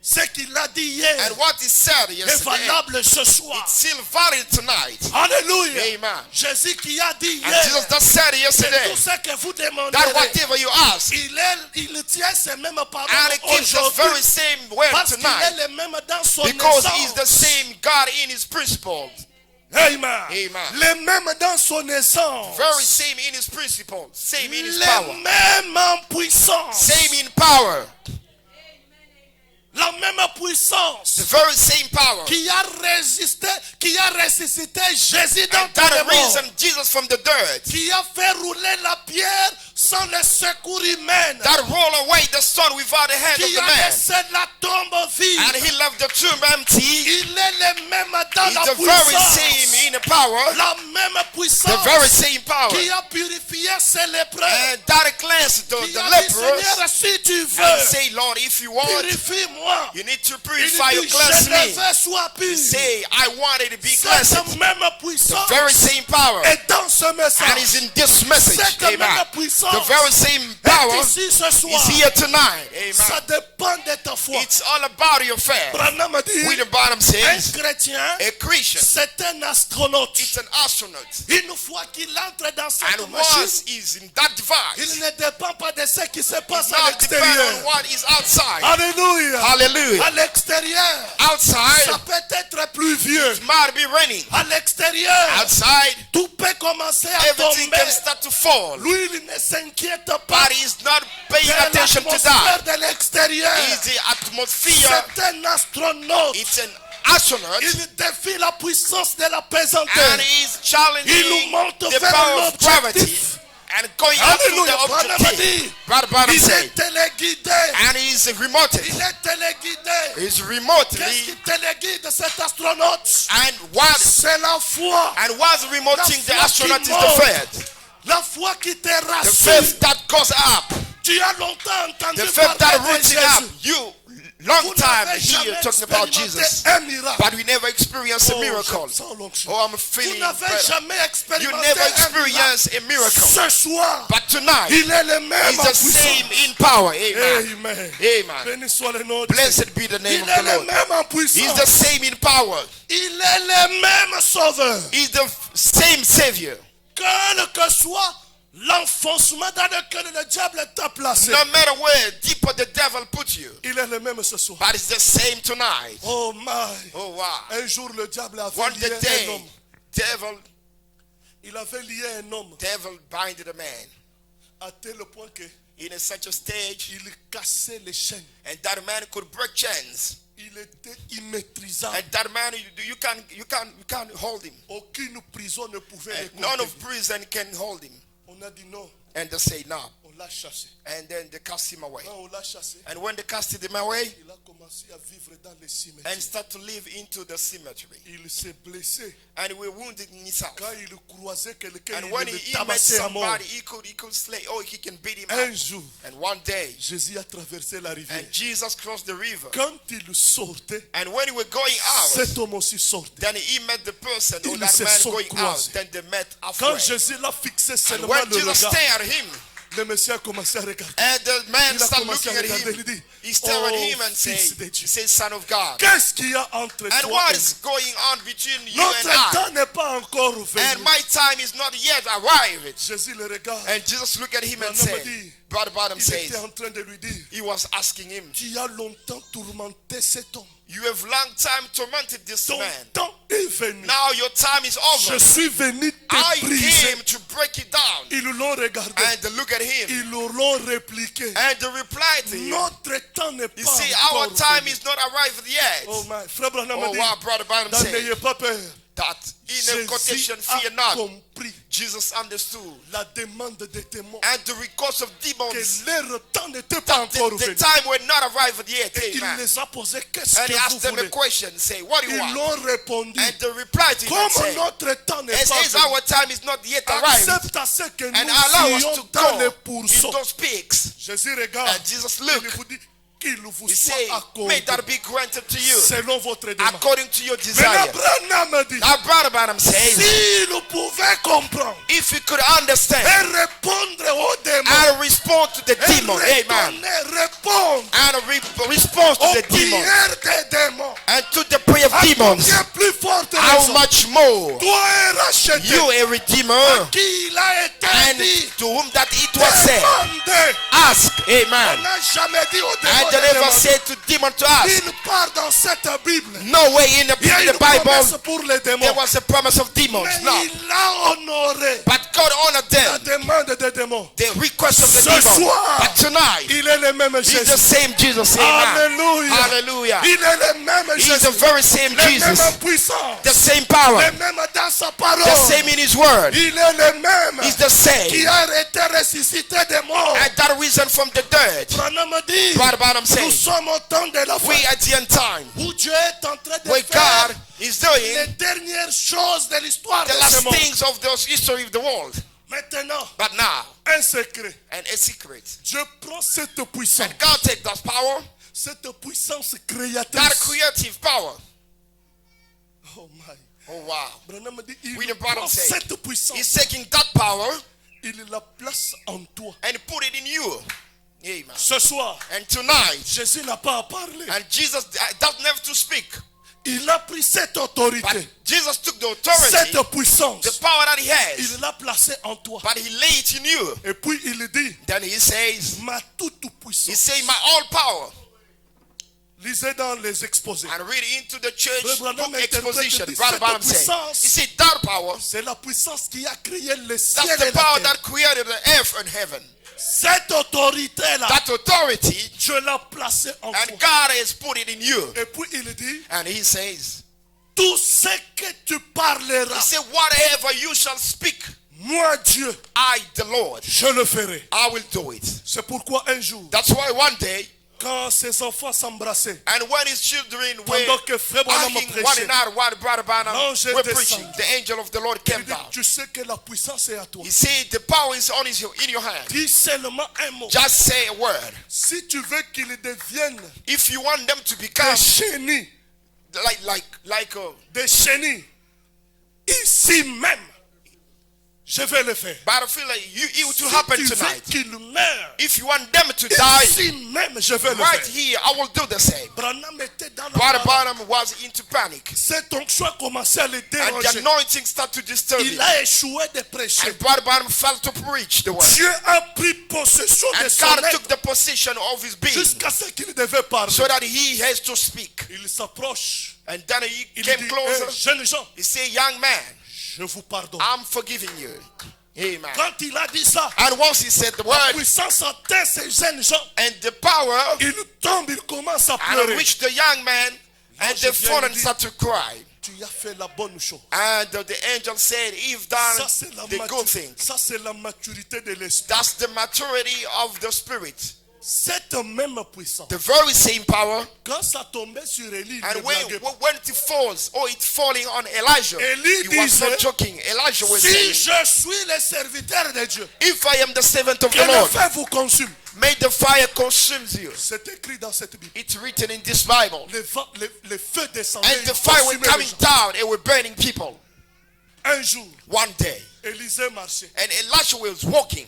Ce qu'il a dit hier And what he said est yesterday, valable ce soir. it's still valid tonight. Alléluia. Amen. Jésus qui a dit And hier, Jesus that said c'est yesterday, tout ce que vous demandez. that whatever you ask, Il tient ces mêmes paroles and he keeps the aujourd'hui. very same word Parce qu'il est tonight, le même dans son because essence. he's the same God in his principles. Amen. Amen. Le même dans son essence. Very same in his principles, same in his Le power, même en puissance. same in power, La même puissance the very same power. qui a résisté, qui a ressuscité Jésus dans And that les morts. reason Jesus from the dead, Qui a fait rouler la pierre sans le secours humain. that roll away the stone without the hand of Qui the a man, laissé la tombe vide. and he left the tomb empty. Il est le même dans He's la the very puissance. same in the power, La même the puissance very same power, qui a purifié ses lépreux. and that cleansed the Qui a dit, lepers, Seigneur, si tu and veux, say, Lord, if you want, purifie-moi. you need to Il purify you, dit, cleanse je me. le veux, sois pur. Say, I want it to be cleansed. Cette même The puissance very same power, est dans ce and message. is in this message. Cette même Amen. puissance The very same est power ici ce soir. is here tonight. Ça Amen. dépend de ta foi. It's all about your faith. Branham a dit, William Branham un says, chrétien, a Christian, c'est un astronaute. it's an astronaut. Une fois qu'il entre dans cette And machine, once he's in that il device, ne dépend pas de ce qui se passe it's à not depend on l'extérieur. what is outside. Alléluia. Hallelujah. À l'extérieur, Outside, ça peut être pluvieux. it might be raining. À l'extérieur, Outside, tout peut commencer à everything tomber. can start to fall. Lui, il ne s'inquiète pas But he's not paying de attention to that. l'atmosphère de l'extérieur. It's the atmosphere. C'est un astronaute. It's an astronaut. Il défie la puissance de la pesanteur. And he's Il challenging monte the vers power of gravity. l'objectif. And going up to Alléluia. the Branham a objective. dit, Brother Branham il said. est téléguidé. And he's remoted. Il est téléguidé. He's Qu'est-ce remotely. qui téléguide cet astronaute? And what C'est la foi. was remoting the La foi astronaut qui is the monte. faith. La foi qui te The rassure. faith that goes up. Tu as longtemps entendu The faith that parler de rooting up. Jésus. You, long Vous time n'avez here jamais talking about expérimenté Jesus. un miracle. But we never experienced a Oh, miracle. je sens l'onction. Oh, I'm Vous feeling n'avez better. jamais You expérimenté never un miracle. experienced a miracle. Ce soir, But tonight, il est le même he's en the puissance. same in power. Amen. Amen. Amen. Béni soit le nom de Dieu. Blessed be the name Il of est the le Lord. même en He's puissance. the same in power. Il est le même sauveur. He's the same Savior. Quel que soit L'enfoncement dans lequel le diable t'a placé, No matter where deeper the devil put you, il est le même ce soir. but it's the same tonight. Oh my. Oh wow. Un jour, le diable avait One lié un day, homme. Il avait lié un homme devil binded a man à tel point que in such a stage, il cassait les chaînes. and that man could break chains. Il était immaîtrisable. And that man, you can't hold him. Aucune prison ne pouvait le And none of contenir. prison can hold him. On a dit non. And they say no. On l'a chassé. And then they cast him away. Quand on l'a chassé, And when they casted him away, il a commencé à vivre dans les and cimetières. start to live into the cemetery. Il s'est blessé. And we wounded himself. Quand il croisait quelqu'un, And il when le he met tabassait à mort. somebody, he could slay. Oh, he can beat him Un up. jour, And one day, Jésus a traversé la rivière. and Jesus crossed the river. Quand il sortait, And when he was going out, cet homme aussi sortait. then he met the person, or Ils that se man sont going out. croisés. Then they met Quand halfway. Jésus l'a fixé And seulement when le Jesus regard, stared at him, le monsieur a commencé à regarder. and the man Il a started commencé looking à at regarder, him, il dit, he stared at "Oh, him and fils said, de Dieu. he said, Son of God. Qu'est-ce qu'il y a entre And toi what et is moi? going on between you Notre and I? temps n'est pas encore And venu. my time is not yet arrived. Jésus le regarde. And Jesus looked at him and Branham said, dit, Brother Branham Il était says, en train de lui dire, he was asking him, tu as longtemps tourmenté cet homme. you have long time tormented this Ton man. temps est venu. Now your time is Je over. suis venu I te briser. came to break it down. Ils l'ont regardé. And they look at him. Ils l'ont répliqué. And they replied to him, Notre temps n'est you pas see, our encore time venu. is not arrived yet. Oh my, frère Branham Oh dit, wow, Brother Branham said n'ayez pas peur. that in a quotation, Jésus fear a not. compris Jesus understood. la demande des démons. And the request of Que demons, leur temps n'était pas that encore the venu. time were not arrived yet. Et il Amen. les a posé, qu'est-ce And he que vous asked them a voulez? question, say, what do you Ils want? l'ont répondu. And they replied to him and Comme said, notre temps n'est as pas is venu, our time is not yet arrived, accepte à ce que and nous allow us soyons to dans les go pourceaux. in those pigs. Jésus regarde. And Jesus Il looked. vous dit qu'il vous He soit said, may accordé that be granted to you selon votre demande. according to your Maintenant, desire. Branham dit, Now, Brother Branham says, si nous pouvions comprendre if you could understand et répondre aux démons, and respond to the et demon, amen, répondre and respond to aux the demon prières des démons, and to the prayer of à demons, combien plus forte how raison, much more toi es racheté, you, a redeemer, qui il a été and dit, to whom that it was said, demandez. ask, On amen. n'a jamais dit aux démons And de they never demander. said to demon to ask. Il part dans cette Bible. No way in Il y a the une promesse Bible pour les démons. there was a promise of demons. Mais No. il a honoré But God honored la them, demande des démons. the request of the Ce demon. soir, But tonight, il est le même He's the Jésus. same Jesus. Amen. Alléluia. Hallelujah. Il est le même He's Jésus. the very same Le Jesus. même puissant. The same power. Le même dans sa parole. The same in His word. Il est le même He's the qui same. a été ressuscité des morts. And that reason from the dead. Branham dit, Brother Branham nous says, sommes au temps de la fin we at the end time, où Dieu est en train de where faire God is les doing dernières choses de l'histoire the de ce last monde. things of the history of the world. Maintenant, But now, un secret. and a secret. Dieu prend cette puissance, And God take that power, cette puissance that créatrice. creative power. Oh my. Oh wow. Branham dit, il William Branham prend said, cette puissance, He's taking that power il la place en toi. and put it in you. Amen. Ce soir, And tonight, Jésus n'a pas à parler. and Jesus doesn't have to speak, Il a pris cette but autorité, Jesus took the authority, cette the puissance. power that He has, Il l'a placée en toi. but He laid it in you. Et puis il dit, Then He says, ma toute He puissance. says, my all power. Lisez dans les exposés. And read into the church Brother Branham book exposition. interprète Brother Branham cette said, puissance. He said that power, C'est la puissance qui a créé le ciel that's et the power la terre. that created the earth and heaven. Cette autorité-là, That authority, Dieu l'a placée en and toi. God has put it in you. Et puis il dit, And He says, tout ce que tu He parleras, said, whatever you shall speak, moi Dieu, I, the Lord, je le ferai. I will do it. C'est pourquoi un jour, That's why one day, quand ses enfants s'embrassaient, and when His children were pendant que Frère Branham hugging one prêchait, another while Brother Branham L'ange were descend. preaching, the angel of the Lord il came dit, down. tu sais que la puissance est à toi. He said, the power is in your hand. Dis seulement un mot. Just say a word. Si tu veux qu'ils deviennent If you want them to become des chenilles, like des chenilles, ici même, je vais le faire. But I feel like it will Si happen tu veux tonight. qu'il meure, If you want them to die, ici même, je vais le right faire. here, I will do the same. Branham était dans la Brother parole. Branham was into panic. Cet onction a commencé à le And the déranger. anointing started to disturb Il him. a échoué de prêcher. And Brother Branham fell to preach the word. Dieu a pris possession de And son God être took the possession of his being jusqu'à ce qu'il devait parler. so that he has to speak. Il s'approche. And then he Il came dit, closer. hey, jeunes gens, He said, young man, je vous pardonne. I'm forgiving you. Amen. Quand il a dit ça, And once he said the la word, puissance atteint ces jeunes gens. and the power, Il tombe, il commence à and pleurer. reached the young man, and L'ange they vient fall lui and dit, start to cry. Tu as fait la bonne chose. And the angel said, you've Ça, done c'est la, the good thing. ça, c'est la maturité de l'esprit. That's the maturity of the spirit. Cette même puissance, The very same power. quand ça tombait sur Élie, il And ne when blaguait pas. it falls, or it's falling on Elijah, Élie he was disait, not joking. Elijah was Si saying, je suis le serviteur de Dieu, if I am the servant of que the le Lord, feu vous consume. may the fire consume you. C'est écrit dans cette Bible. It's written in this Bible. Le feu descendait, And the il fire was consumait les coming gens. down and were burning people. Un jour, One day. Élisée marchait. And Elisha was walking.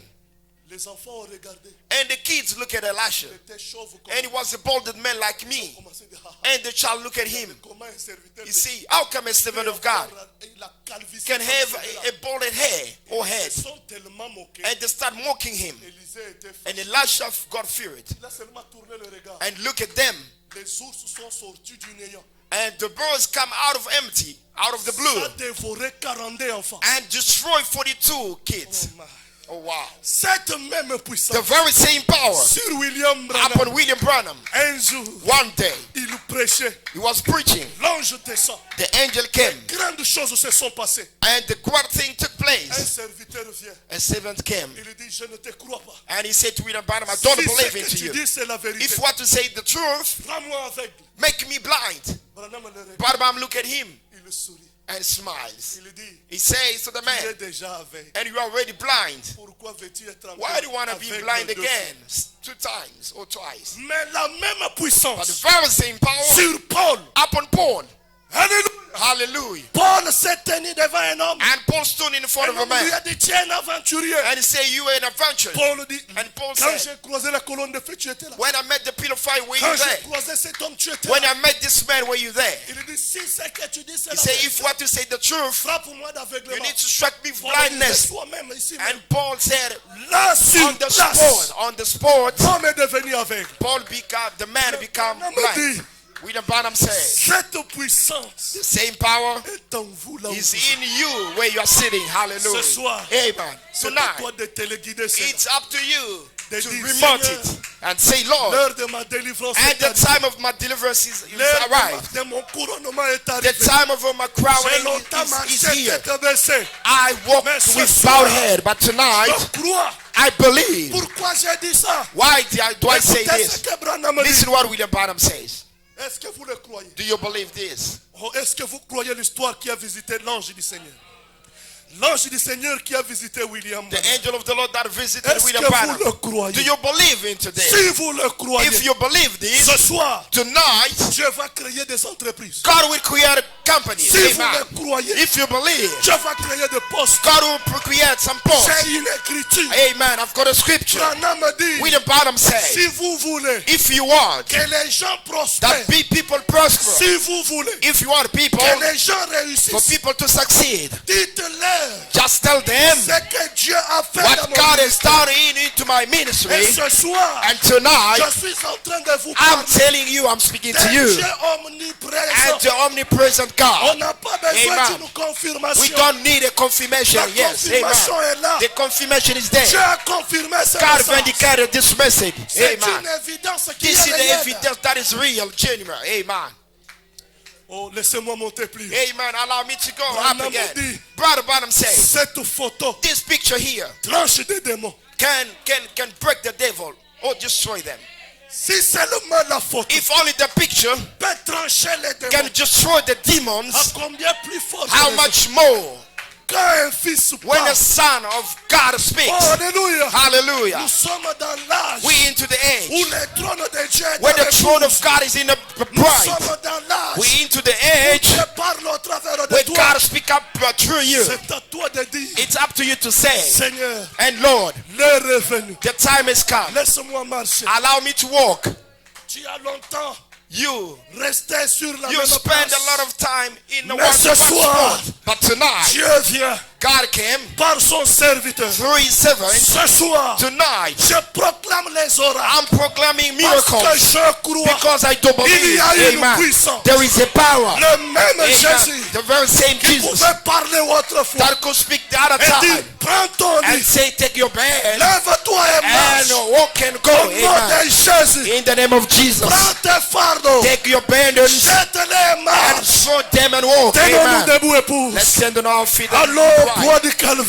Les enfants ont regardé. And the kids look at Elisha. Il était chauve comme And he was a balded man like me. commencé à dire, ah, And the child look at him. comment un serviteur You de see, how come a servant of God il a calvitie can comme have celui-là. a balded hair or Ils head? sont tellement moqués. And they start mocking him. Élisée était fou. And Elisha got feared. Il a seulement tourné le regard. And look at them. Les ours sont sortis du néant. And the birds come out of empty, out of the Ça blue, a dévoré 42 enfants. and destroy 42 kids. Oh, my. Oh wow. Cette même The puissance very same power sur William Branham. upon William Branham. Un jour, One day, il prêchait. he was preaching. L'ange descend. The angel came, Grandes choses se sont passées. and the great thing took Un place. serviteur vient. A servant came, Il dit, je ne te crois pas. and he said to William Branham, I don't Si believe ce que into tu you. dis, c'est la vérité. If what to say the truth, Rends-moi aveugle. make me blind. Branham le regarde. Branham look at him Il sourit. and smiles. Il dit, He says to the tu es man, déjà aveugle. and you are already blind. Pourquoi veux-tu être encore Why do you want to be aveugle blind deux again? fois? 2 times or twice. Mais la même But the puissance very same power sur Paul. upon Paul. Alléluia. Hallelujah. Paul s'est tenu devant un homme. And Paul stood in front of Un a homme lui man a dit, tu es un aventurier. and he said, you are an adventurer. Paul dit, And Paul quand said, j'ai croisé la colonne de feu, tu étais là. when I met the pillar of fire, were Quand you j'ai there? croisé cet homme, tu étais When là. I met this man, were you there? Il dit, si c'est que tu dis, c'est He la said, vérité, if what to say the truth, frappe-moi you d'aveuglement. need to strike me with Paul dit, blindness. c'est toi-même ici. And Paul said, Là, sur on the place, spot, Paul est devenu aveugle. Paul became, the man became Branham blind. dit, William Branham said, cette puissance the same power est en vous là où is vous êtes. in you where you are sitting. Hallelujah. Ce soir, Amen. c'est à Tonight, toi de téléguider cela. it's up to you De to dire, remote Seigneur, it and say, Lord, L'heure de ma délivrance and est the arrivée. time of my deliverance is L'heure arrived. de mon couronnement est The arrivée. time of my J'ai crowning longtemps is marché here. tête baissée. I walk Mais ce with soir, bowed head, but tonight Je crois. I believe. Pourquoi j'ai dit ça? Why do I say Écoutez ce this? que Branham dit. Listen to what William Branham says. Est-ce que vous le croyez? Do you believe this? Oh, est-ce que vous croyez l'histoire qui a visité l'ange du Seigneur? L'ange du Seigneur qui a visité William. The angel of the Lord that visited Est-ce William que Branham. vous le Do croyez? you believe into this? Si vous le croyez, If you believe this, ce soir, tonight Dieu va créer des entreprises. God will create companies. Si vous Amen. le croyez, If you believe, Dieu va créer des postes. God will create some posts. C'est une écriture. Amen. I've got a scripture. Branham dit, William Branham si says, vous voulez if you want que les gens prospèrent, that people prosper, si vous voulez if you want people que les gens for réussissent, people to succeed, dites-leur just tell them ce que Dieu a fait dans what mon God has ministère. done into my Et ministry. ce soir, And tonight, je suis en train de vous I'm parler telling you, I'm speaking de to you Dieu and omniprésent. the omnipresent On God. n'a pas besoin Amen. d'une confirmation. We don't need a confirmation. La Yes, confirmation amen. est là. The confirmation is Dieu there. a confirmé ce God message. vindicated this message. C'est Amen. une évidence qui This is est the réelle. evidence that is real, genuine. Amen. Oh, laissez-moi monter plus. Amen. Allow me to go up Branham again. dit, Brother Branham says, cette photo this picture here tranche des démons. can break the devil or destroy them. Si seulement la photo If only the picture peut trancher les can démons, destroy the à demons, combien plus fort how que les much more quand un fils when the parle, Son of God speaks. oh, alléluia, Hallelujah. nous sommes dans l'âge We into the où age le trône de Dieu est where dans the throne of God is in the nous bride. sommes dans l'âge We into the où age Dieu parle au travers de where toi. God speak up through you. C'est à toi de dire, It's up to you to say, Seigneur, and Lord, l'heure est venue. the time has come. Laisse-moi marcher. Allow me to walk. Tu as longtemps You resté sur la you même spend place. a lot of time in the Mais one ce soir, spot. But tonight, Dieu vient God came par son serviteur. through his servant. Ce soir, Tonight, je proclame les oracles. I'm proclaiming Parce que miracles je crois because I do il believe. y a une Amen. puissance. There is a power. Le même Amen. Jésus The very same qui Jesus pouvait parler autrefois that could speak the other et dit, time prends ton and lit, say, take your bed lève-toi et and marche. walk and go. Au nom Amen. de Jésus, In the name of Jesus, prends tes fardeaux, take your burdens jette-les et and marche. throw them and walk. Tenons-nous Amen. debout, épouse. Let's stand on our feet and Allons, cry. bois du calvaire.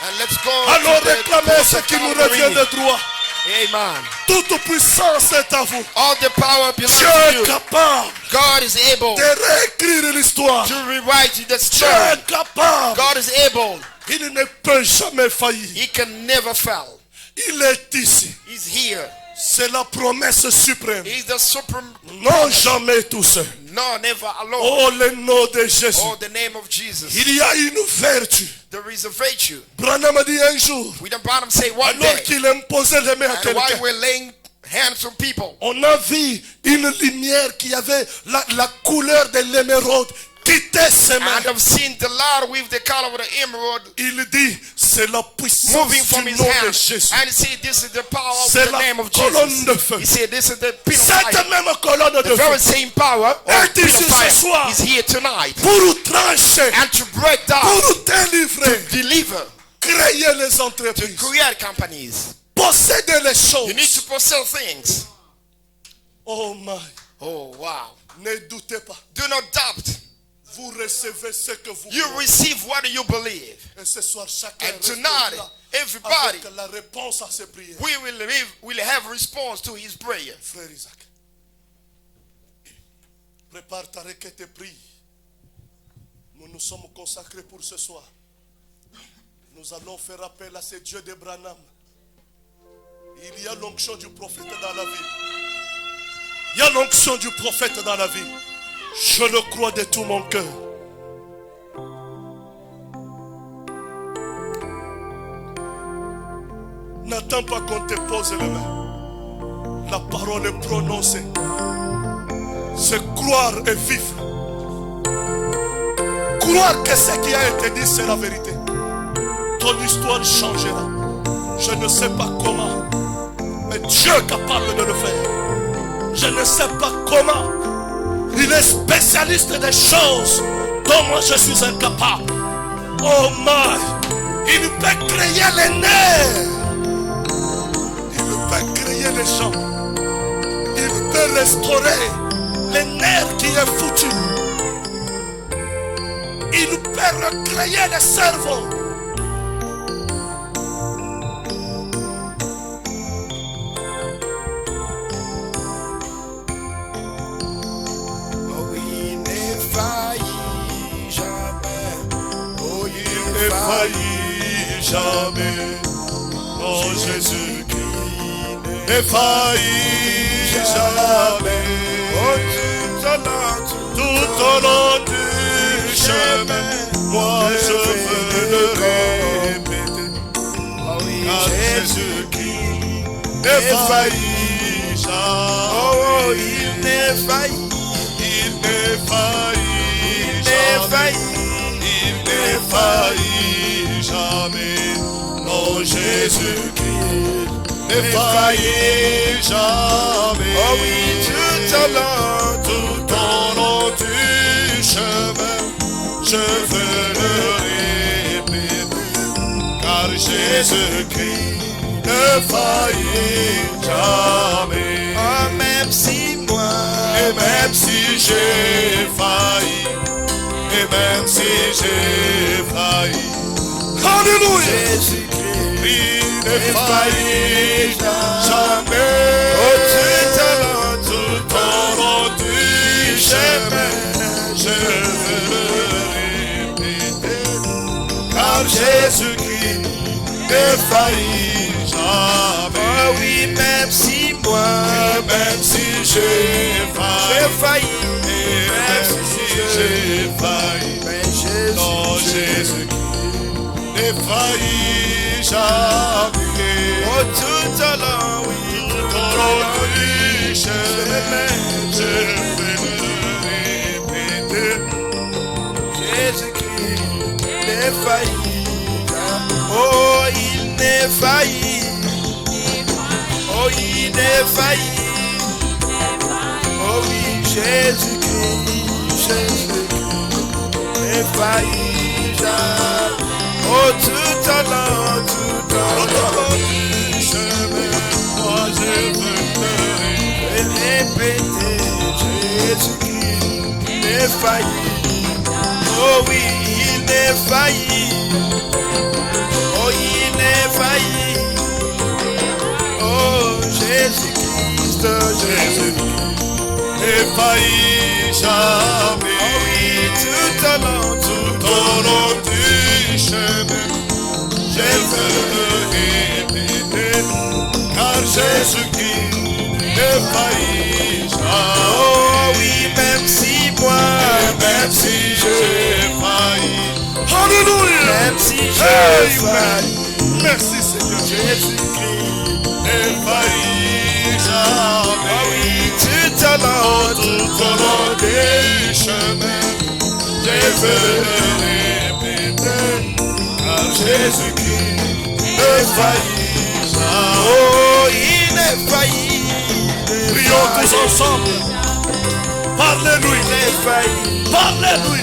And let's go Allons to the réclamer cross ce of qui nous Calvary. revient de droit. Amen. Toute puissance est à vous. All the power belongs Dieu to est you. capable God is able de réécrire l'histoire. to rewrite the Dieu story. est capable. God is able. Il ne peut jamais faillir. He can never fail. Il est ici. He's here. C'est la promesse suprême. He's the supreme. Non, jamais tout seul. No, never alone. Oh, le nom de Jésus. Oh, the name of Jesus. Il y a une vertu. There is a virtue. Branham dit un jour, We don't bottom say one alors day. qu'il imposait les mains à And while quelqu'un, we're laying hands on people, on a vu une lumière qui avait la couleur de l'émeraude quitter ses mains. and I've seen the Lord with the color of the emerald Il dit, c'est la puissance moving from du his nom de hand. Jésus. And he said, this is the power of C'est the la name of colonne de Jesus. feu. He said, this is the pit of Cette fire. même colonne The de very feu same power est of pit ici of ce fire soir is here tonight. pour trancher, And to break down, pour délivrer, deliver, créer les to entreprises, create companies. posséder les You need to choses. possess things. Oh my, Oh, wow. ne doutez pas. Do not doubt. Vous recevez ce que vous You voulez. receive what you believe. Et ce soir, chacun And tonight, restera everybody avec la réponse à ses prières. will have response to his prayer. Frère Isaac, prépare ta requête et prie. Nous nous sommes consacrés pour ce soir. Nous allons faire appel à ce Dieu de Branham. Il y a l'onction du prophète dans la ville. Il y a l'onction du prophète dans la ville. Je le crois de tout mon cœur. N'attends pas qu'on te pose les mains. La parole est prononcée. C'est croire et vivre. Croire que ce qui a été dit, c'est la vérité. Ton histoire changera. Je ne sais pas comment, mais Dieu est capable de le faire. Je ne sais pas comment. Il est spécialiste des choses dont moi je suis incapable. Oh my, il peut créer les nerfs. Il peut créer les gens. Il peut restaurer les nerfs qui est foutu. Il peut recréer le cerveau. Oh, il ne faillit jamais. Oh, il Ne faillit jamais. Oh Jésus-Christ, ne faillit jamais. Tout au long du chemin, moi je veux le répéter. Car Jésus-Christ ne faillit jamais. Oh, il ne faillit. Il ne faillit jamais. Il ne faillit jamais. Non, Jésus-Christ ne faillit jamais. Oh oui, tout au long du chemin, je veux le répéter. Car Jésus-Christ ne faillit jamais. Oh, même si moi, Et même si j'ai failli, et même si j'ai failli, Alléluia, Jésus-Christ il ne faillit jamais. Tout au long du chemin, je veux le répéter. Jésus-Christ ne faillit jamais. Oh oui, même si moi, Même si j'ai failli, même si j'ai failli, mais non, Jésus-Christ ne faillit jamais. oh tout au long, oui, Tout au long du chemin, je vais le répéter. Jésus-Christ n'est failli. Oh, il n'est failli. Oh, il n'est failli. Oh oui, Jésus-Christ, Jésus-Christ n'est failli jamais. Oh, tout au long, tout au long Du chemin, moi je veux et répéter, Jésus-Christ n'est failli. Oh oui, il n'est failli. Oh, il n'est failli. Oh, Jésus-Christ, Jésus-Christ ne faillit jamais. oh oui, tout au long, Tout au long du chemin, je veux le répéter, car Jésus-Christ ne faillit jamais. oh oui, même si moi, Même si j'ai failli, Alléluia, même si je Hey, faillis, merci Seigneur, Jésus-Christ, ne faillit oh jamais. oui, tout au long, Tout au long du chemin, je veux le répéter, car Jésus-Christ ne faillit jamais. oh, il n'est failli. Prions tous ensemble. Parlez-lui. Il est failli. Parlez-lui.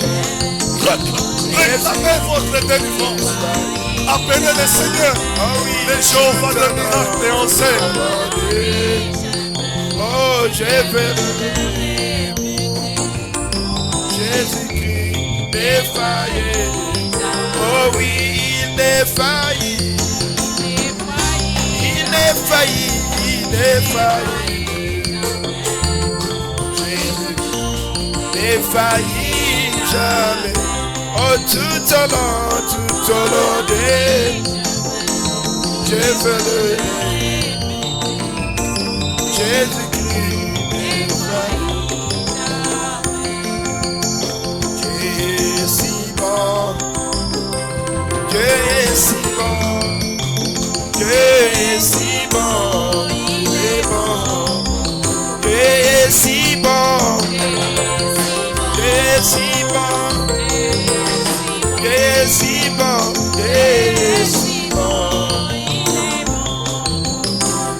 Réclamez votre délivrance. Appelez le Seigneur. Oh oui, Les Jéhovah de miracles et enseigne. oh, je veux Jésus-Christ n'est failli. Oh oui, il n'est failli. Il n'est failli. Il n'est failli. Jésus n'est failli jamais. Oh, tout au long de je veux le Jésus-Christ n'est failli. Dieu est si bon. Dieu est si bon. Dieu est si bon. Il est bon. Dieu est si bon. Dieu est si bon. Dieu est si bon. Dieu est si bon.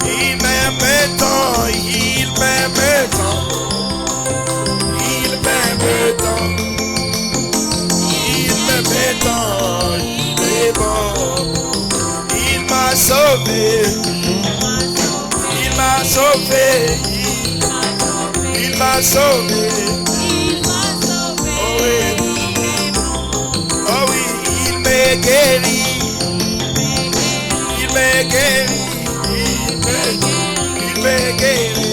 Il m'aime tant. Il m'aime tant. Il m'aime tant. Il m'aime tant. Il est bon. Il m'a sauvé. Il m'a sauvé. Il m'a sauvé. Oh oui. Oh oui, il m'a guéri. Il m'a guéri. Il m'a guéri.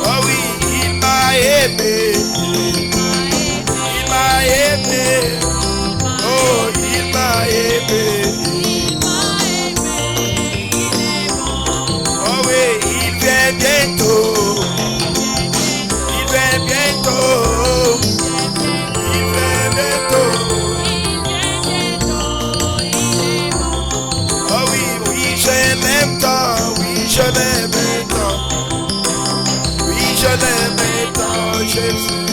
Oh oui, il m'a aimé. Il m'a aimé. Oh, il m'a aimé. Oh oui, il vient bientôt. Il vient bientôt. Il vient bientôt. Oh oui, oui, je l'aime tant. Oui, je l'aime tant. Oui, je l'aime tant, Jésus.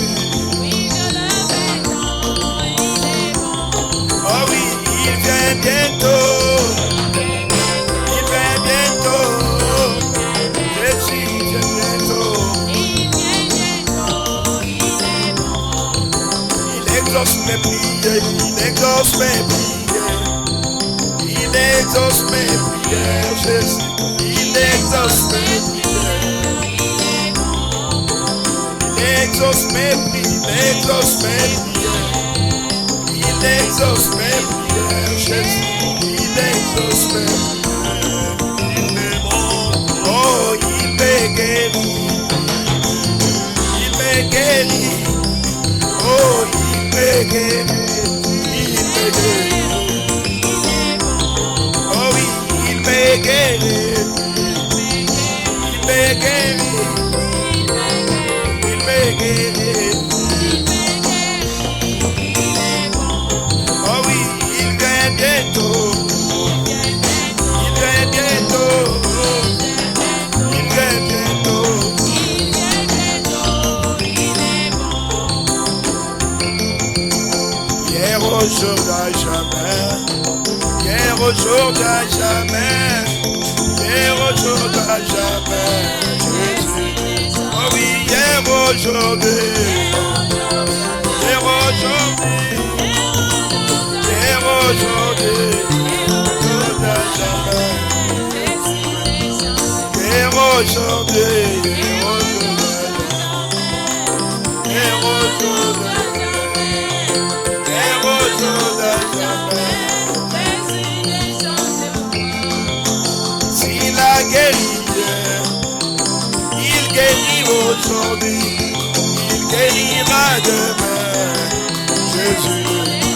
Oh oui, il vient bientôt. Il vient bientôt. Jésus vient bientôt. Il exauce mes prières. Il exauce mes prières. Il exauce mes prières, Jésus. Il exauce mes prières. Il exauce mes prières. Il exauce mes prières. Il exauce mes prières, Jésus. Il exauce mes prières. Il est bon. Oh, il me guérit. Il me guérit. Oh, il me guérit, il me guérit. Oh oui, il me guérit, il me guérit, il me guérit. Oh oui, il vient bientôt, il vient bientôt, il vient bientôt. Hier, aujourd'hui, à jamais. Hier, aujourd'hui, à jamais. Hier, aujourd'hui, à jamais. Jésus. Oh oui, hier, aujourd'hui. Hier, aujourd'hui. Hier, aujourd'hui. Aujourd'hui, à jamais. Hier, aujourd'hui. Hier, aujourd'hui. S'il a guéri hier, il guérit aujourd'hui, il guérira demain. Jésus,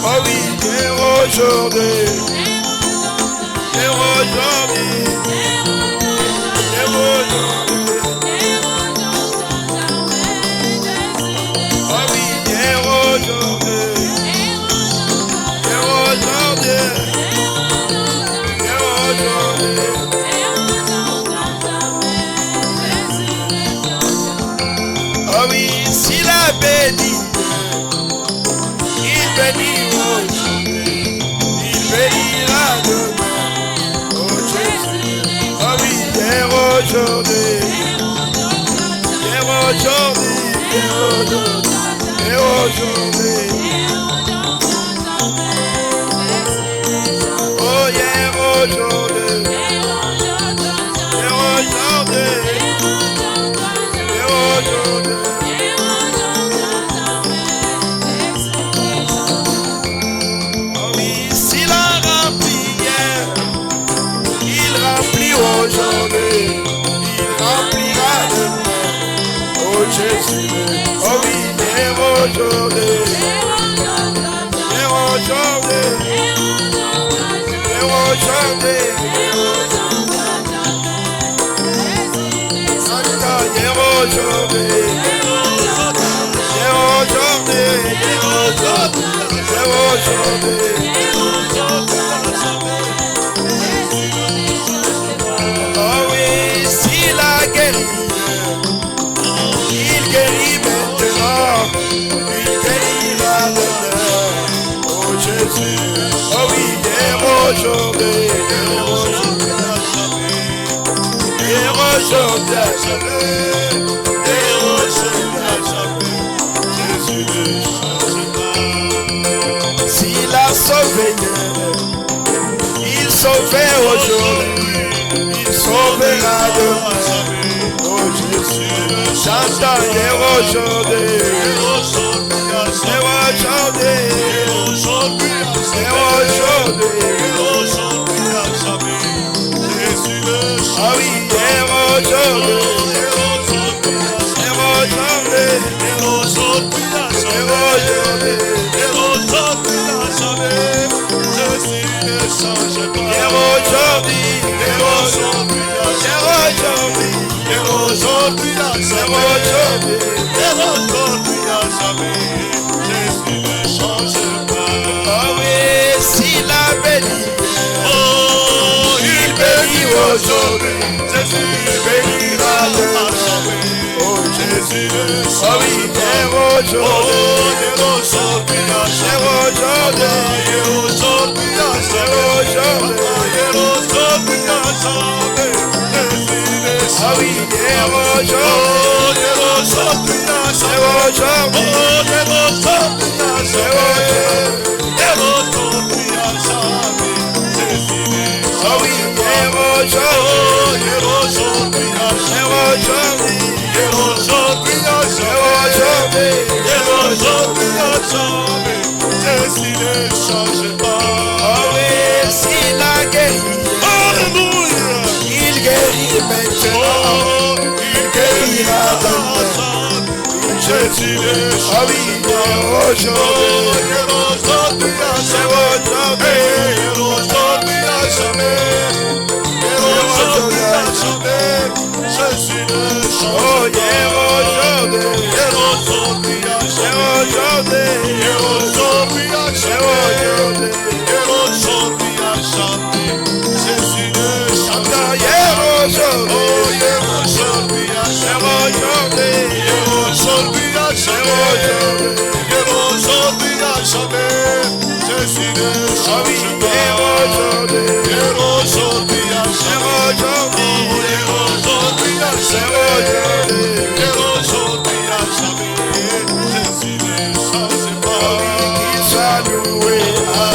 oh oui, hier aujourd'hui, hier aujourd'hui, hier aujourd'hui. Oh oui, hier aujourd'hui. Oh oui, s'il a béni, il bénit aujourd'hui, il bénira demain. Oh Jésus, oh oui, hier aujourd'hui, hier aujourd'hui, hier aujourd'hui, hier aujourd'hui. Oh hier aujourd'hui, hier aujourd'hui, hier aujourd'hui. Oh oui, s'il a rempli hier, il remplit aujourd'hui, il remplira demain. Oh Jésus, oh oui, hier aujourd'hui, hier aujourd'hui. Oh oui, s'il a guéri, il guérit maintenant, il guérira demain. Oh Jésus, oh oui, aujourd'hui, aujourd'hui à jamais, aujourd'hui à jamais, Jésus ne change pas. S'il a sauvé hier, il sauvait aujourd'hui, il sauvera demain. Oh Jésus, j'entends hier aujourd'hui, aujourd'hui, ah oui, hier aujourd'hui, s'il a béni, oh, il bénit aujourd'hui, Jésus bénira demain. Oh Jésus, oh oui, aujourd'hui, aujourd'hui, ah oui, s'il a guéri, il guérit maintenant, il guérira demain. Jésus le champion. Aujourd'hui, c'est aujourd'hui. Aujourd'hui à jamais. Aujourd'hui à jamais. Jésus le champion. Aujourd'hui à jamais. Aujourd'hui à jamais. Aujourd'hui à jamais. Jésus le champion. Aujourd'hui à jamais. Aujourd'hui à jamais. Aujourd'hui à jamais. Jésus le champion. Aujourd'hui à jamais. Aujourd'hui à jamais. Aujourd'hui à jamais. Jésus le champion. Qu'il soit loué.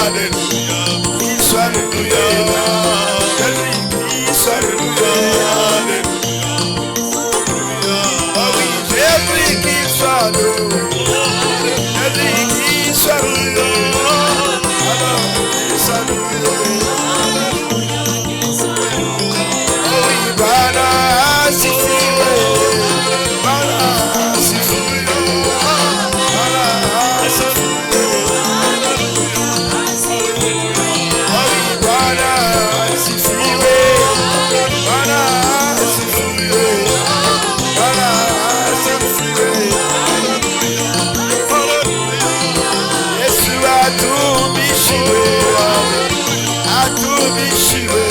Alléluia. Qu'il soit loué. Qu'il soit loué. Alléluia. Oh oui, j'ai pris qu'il soit loué. J'ai dit qu'il soit loué. Alors, qu'il soit loué. Oh oui, Bana Sifiwe. Bana Sifiwe. Bana Sifiwe. Oh oui, Bana Sifiwe. Bana Sifiwe. Bana Sifiwe. Yesu atumishiwe. Atumishiwe.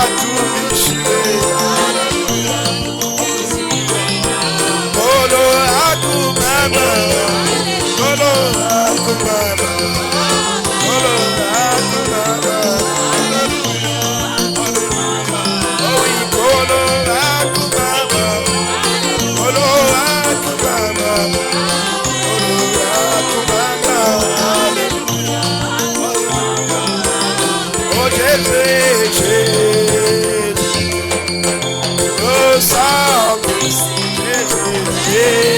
Atumishiwe. Kolo akumama. Kolo akumama. Kolo akumama. Oh oui, kolo akumama. Kolo akumama. Kolo akumama. Oh Jésus, Jésus. Oh Saint-Esprit, Jésus.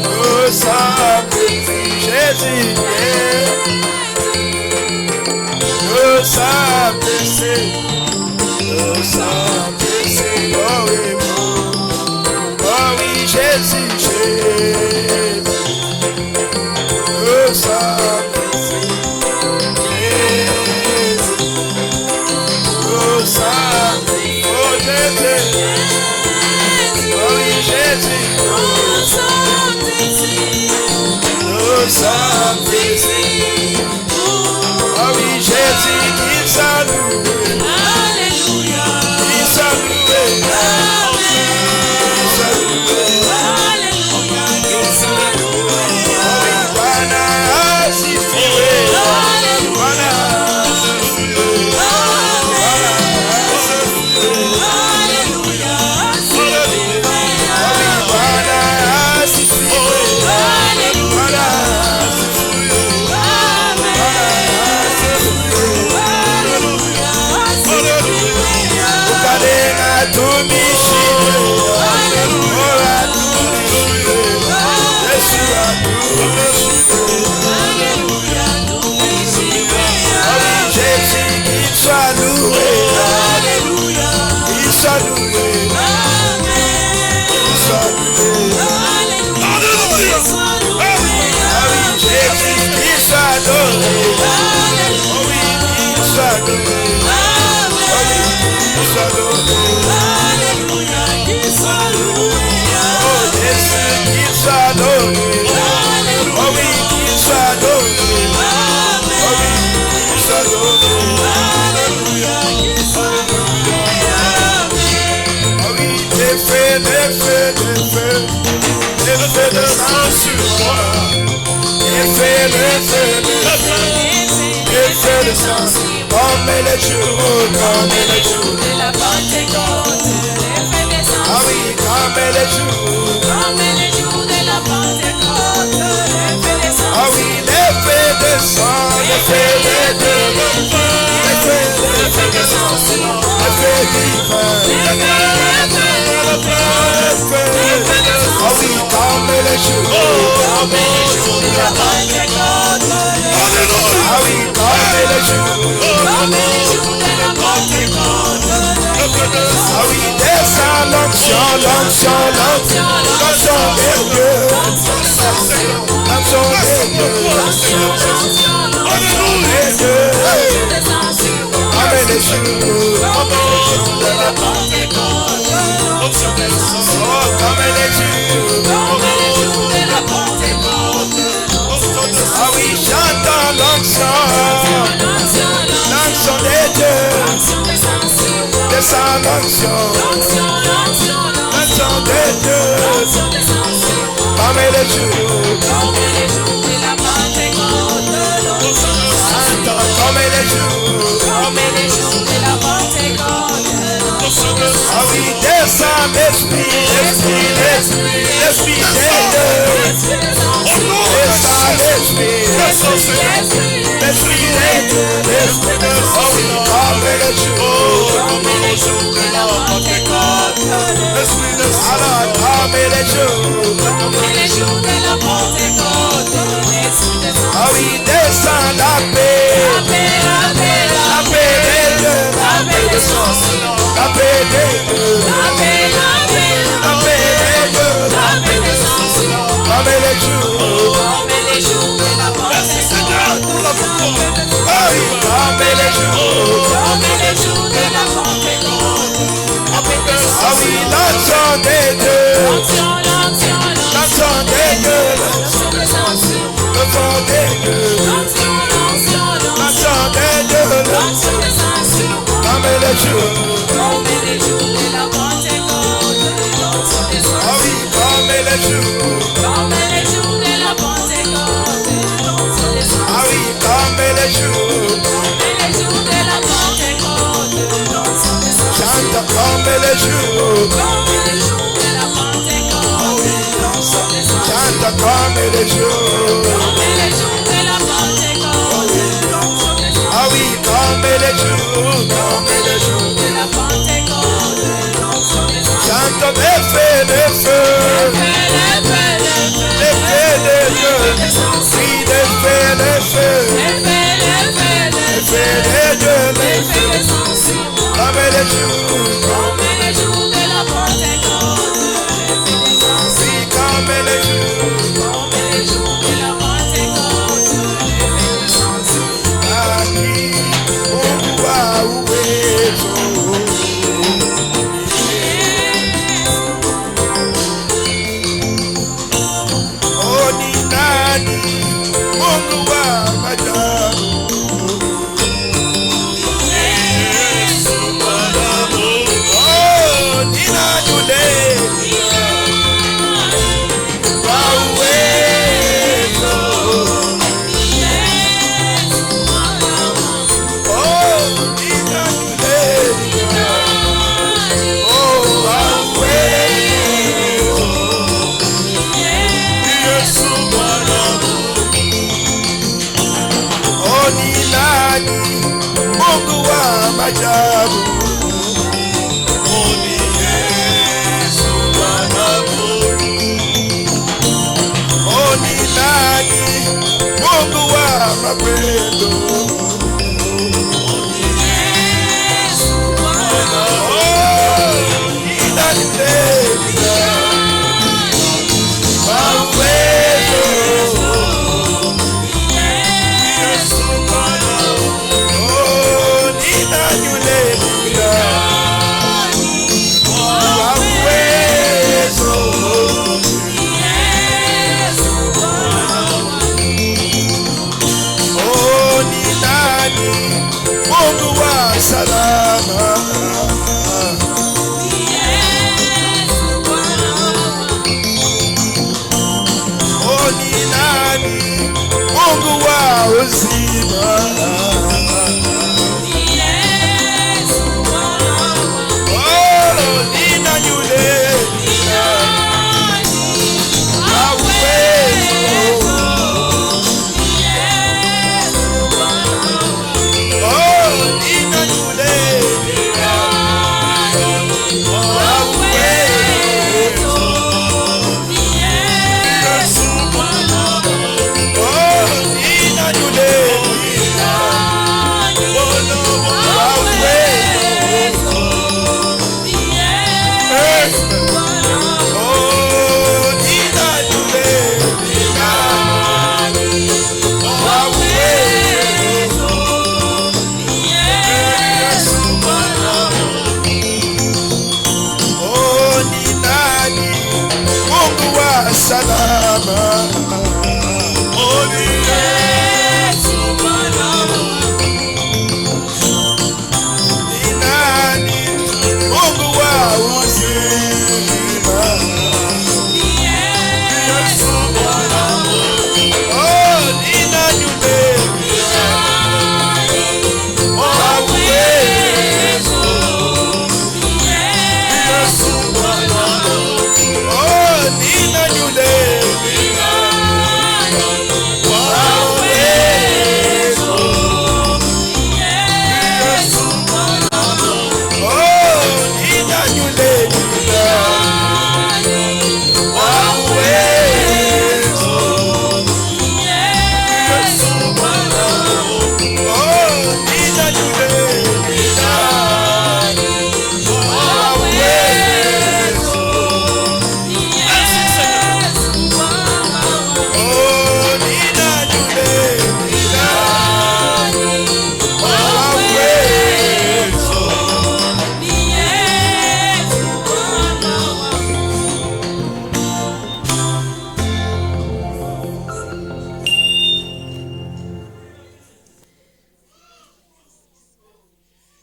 Oh Saint-Esprit, Jésus. Oh Saint-Esprit. Oh Saint-Esprit. Oh oui, oh oui, Jésus, Jésus. Oh Saint-Esprit. Oh Saint-Esprit. Oh Jésus. Oh oui, Jésus. Oh Saint-Esprit. Oh oui, Jésus, qu'il soit loué. Qu'il soit loué. Qu'il soit loué. Oh oui, Bana Sifiwe. Bana Sifiwe. Bana Sifiwe. Bana Sifiwe. Bana Ukalenga tumishiwe. Ora tumishiwe. Yesu atumishiwe. Jésus, qu'il soit loué. Qu'il soit loué. Qu'il soit loué. Jésus, qu'il soit adoré. Oh oui, qu'il soit adoré. Oh oui, qu'il soit adoré. Oh Jésus, qu'il soit adoré. Oh oui, qu'il soit adoré. Oh oui, qu'il soit adoré. Oh oui, des feux de sang sur moi. Des feux de sang, comme les jours, comme les jours de la Pentecôte. Ah oui, comme les jours de la Pentecôte. Ah oui, les feux de sang, les feux de sang, les feux divins. Ah oui, comme les jours de la Pentecôte. Ah oui, comme les jours de la Pentecôte. Ah oui, descends l'onction de Dieu. L'onction de Dieu. Amen les jours. Amen les jours. Ah oui, j'entends l'onction de Dieu. Descends l'onction de Dieu. Amen les jours. Comme les jours de la Pentecôte. Ah oui, descends l'esprit de Dieu. Descends l'esprit de Dieu. Ah oui, comme les jours de la Pentecôte. Alors, comme les jours de la Pentecôte. Ah oui, descends la paix. La paix de Dieu. La paix de Dieu. La paix de Dieu. Comme les jours de la Pentecôte. Ah oui, comme les jours de la Pentecôte. Ah oui, l'onction de Dieu. L'onction de Dieu. L'onction de Dieu. L'onction de Dieu. Comme les jours de la Pentecôte. Ah oui, comme les jours de la Pentecôte. Ah oui, comme les jours de la Pentecôte. Chante comme les jours de la Pentecôte. Chante comme les jours de la Pentecôte. Ah oui, comme les jours de la Pentecôte. Chante les feux de Dieu. Oui, les feux de feu. Comme les jours de la Pentecôte. Oui, comme les jours de la Pentecôte. Aqui,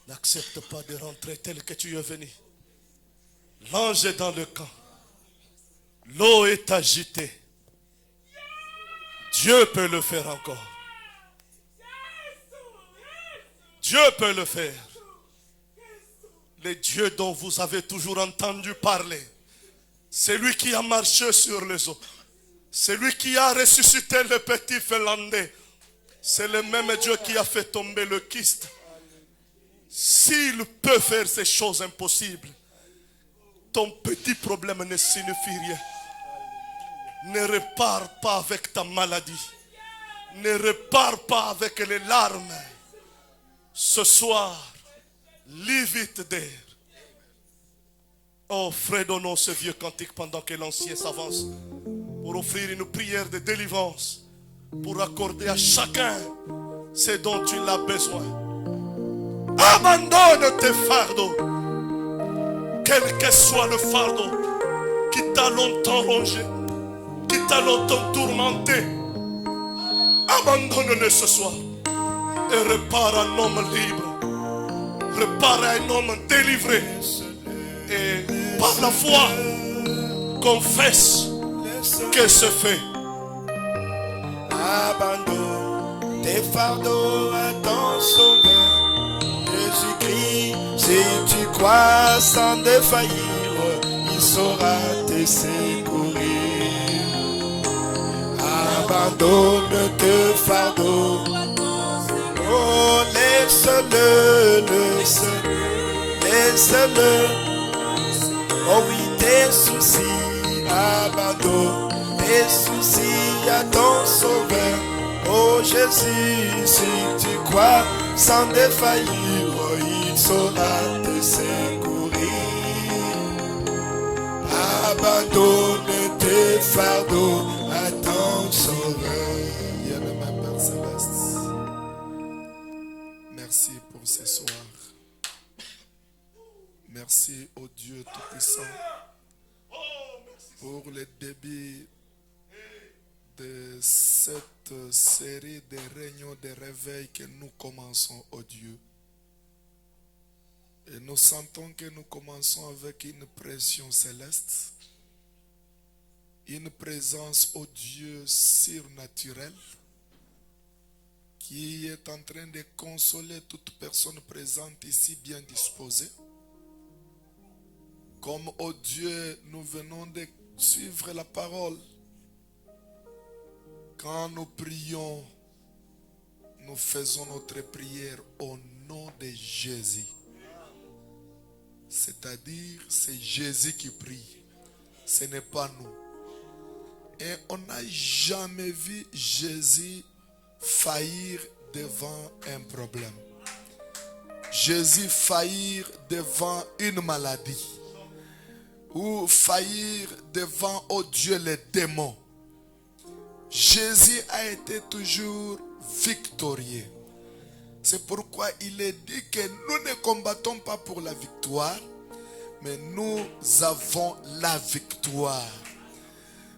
N'accepte pas de rentrer tel que tu es venu. L'ange est dans le camp. L'eau est agitée. Dieu peut le faire encore. Dieu peut le faire. Le Dieu dont vous avez toujours entendu parler. C'est lui qui a marché sur les eaux. C'est lui qui a ressuscité le petit Finlandais. C'est le même Dieu qui a fait tomber le kyste. S'il peut faire ces choses impossibles, ton petit problème ne signifie rien. Ne repars pas avec ta maladie. Ne repars pas avec les larmes. Ce soir, leave it there. Oh, fredonnons ce vieux cantique pendant que l'ancien s'avance pour offrir une prière de délivrance, pour accorder à chacun ce dont il a besoin. Abandonne tes fardeaux, quel que soit le fardeau qui t'a longtemps rongé, qui t'a longtemps tourmenté. Abandonne-le ce soir et repars un homme libre, repars un homme délivré. Et par la foi, confesse que c'est fait. Abandonne tes fardeaux à ton sauveur. Jésus-Christ, si tu crois sans défaillir, il saura te secourir. Abandonne tes fardeaux. Oh, laisse-le, laisse-le. Oh oui, tes soucis, abandonne tes soucis à ton sauveur. Oh Jésus, si tu crois sans défaillir, oh, il saura te secourir. Abandonne tes fardeaux à ton sauveur. Bien-aimé Père Céleste, merci pour ce soir. Merci au Dieu Tout-Puissant pour le début de cette série de réunions de réveil que nous commençons, au Dieu. Et nous sentons que nous commençons avec une pression céleste, une présence, au Dieu, surnaturelle, qui est en train de consoler toute personne présente ici bien disposée. Comme, oh Dieu, nous venons de suivre la parole. Quand nous prions, nous faisons notre prière au nom de Jésus. C'est-à-dire, c'est Jésus qui prie. Ce n'est pas nous. Et on n'a jamais vu Jésus faillir devant un problème. Jésus faillir devant une maladie. Ou faillir devant, oh Dieu, les démons. Jésus a été toujours victorieux. C'est pourquoi il est dit que nous ne combattons pas pour la victoire, mais nous avons la victoire.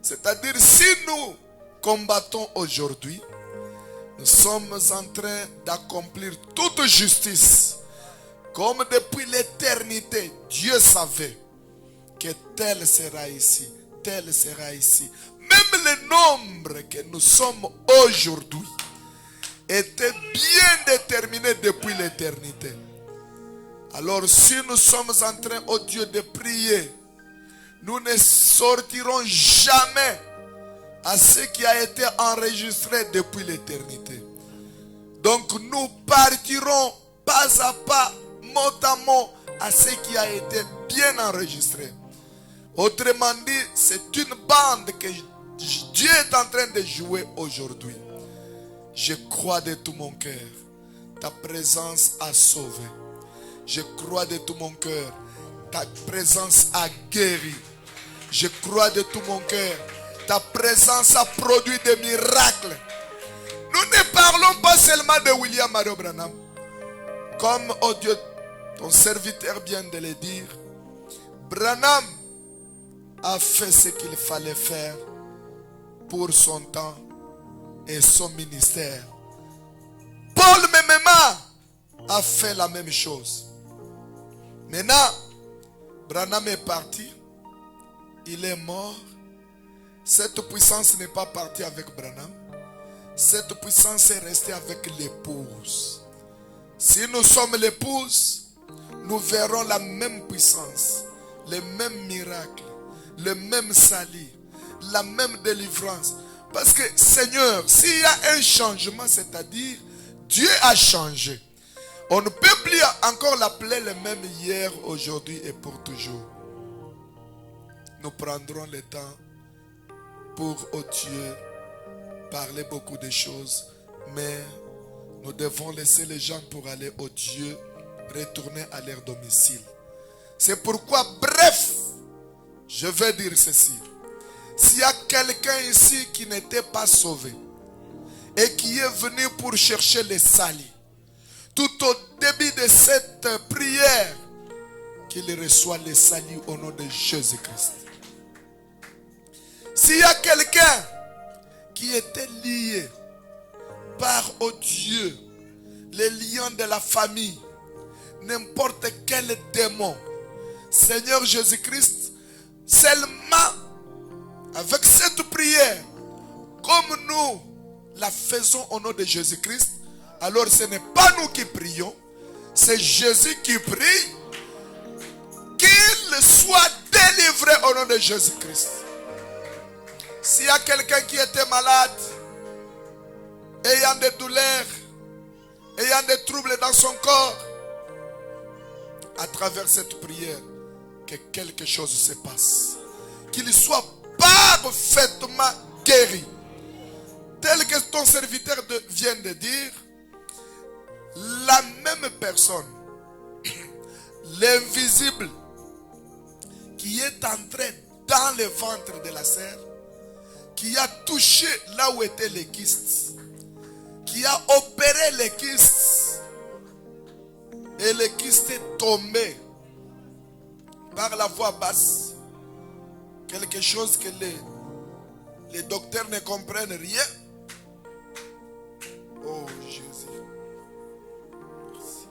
C'est-à-dire, si nous combattons aujourd'hui, nous sommes en train d'accomplir toute justice. Comme depuis l'éternité, Dieu savait que tel sera ici, tel sera ici. Même le nombre que nous sommes aujourd'hui était bien déterminé depuis l'éternité. Alors si nous sommes en train, oh Dieu, de prier, nous ne sortirons jamais à ce qui a été enregistré depuis l'éternité. Donc nous partirons pas à pas, mot à mot, à ce qui a été bien enregistré. Autrement dit, c'est une bande que Dieu est en train de jouer aujourd'hui. Je crois de tout mon cœur, ta présence a sauvé. Je crois de tout mon cœur, ta présence a guéri. Je crois de tout mon cœur, ta présence a produit des miracles. Nous ne parlons pas seulement de William Mario Branham. Comme, oh Dieu, ton serviteur vient de le dire, Branham a fait ce qu'il fallait faire pour son temps et son ministère. Paul Memema a fait la même chose. Maintenant, Branham est parti. Il est mort. Cette puissance n'est pas partie avec Branham. Cette puissance est restée avec l'épouse. Si nous sommes l'épouse, nous verrons la même puissance, les mêmes miracles, le même salut, la même délivrance. Parce que Seigneur, s'il y a un changement, c'est-à-dire Dieu a changé. On ne peut plus encore l'appeler le même hier, aujourd'hui et pour toujours. Nous prendrons le temps pour, oh Dieu, parler beaucoup de choses, mais nous devons laisser les gens pour aller au Dieu, retourner à leur domicile. C'est pourquoi, bref, je vais dire ceci. S'il y a quelqu'un ici qui n'était pas sauvé et qui est venu pour chercher le salut, tout au début de cette prière, qu'il reçoit le salut au nom de Jésus-Christ. S'il y a quelqu'un qui était lié par, oh Dieu, les liens de la famille, n'importe quel démon, Seigneur Jésus-Christ, seulement avec cette prière, comme nous la faisons au nom de Jésus-Christ, alors ce n'est pas nous qui prions, c'est Jésus qui prie, qu'il soit délivré au nom de Jésus-Christ. S'il y a quelqu'un qui était malade, ayant des douleurs, ayant des troubles dans son corps, à travers cette prière, que quelque chose se passe. Qu'il soit parfaitement guéri. Tel que ton serviteur vient de dire, la même personne, l'invisible, qui est entré dans le ventre de la sœur, qui a touché là où étaient les kystes, qui a opéré les kystes, et les kystes est tombé par la voix basse, quelque chose que les docteurs ne comprennent rien. Oh Jésus. Merci.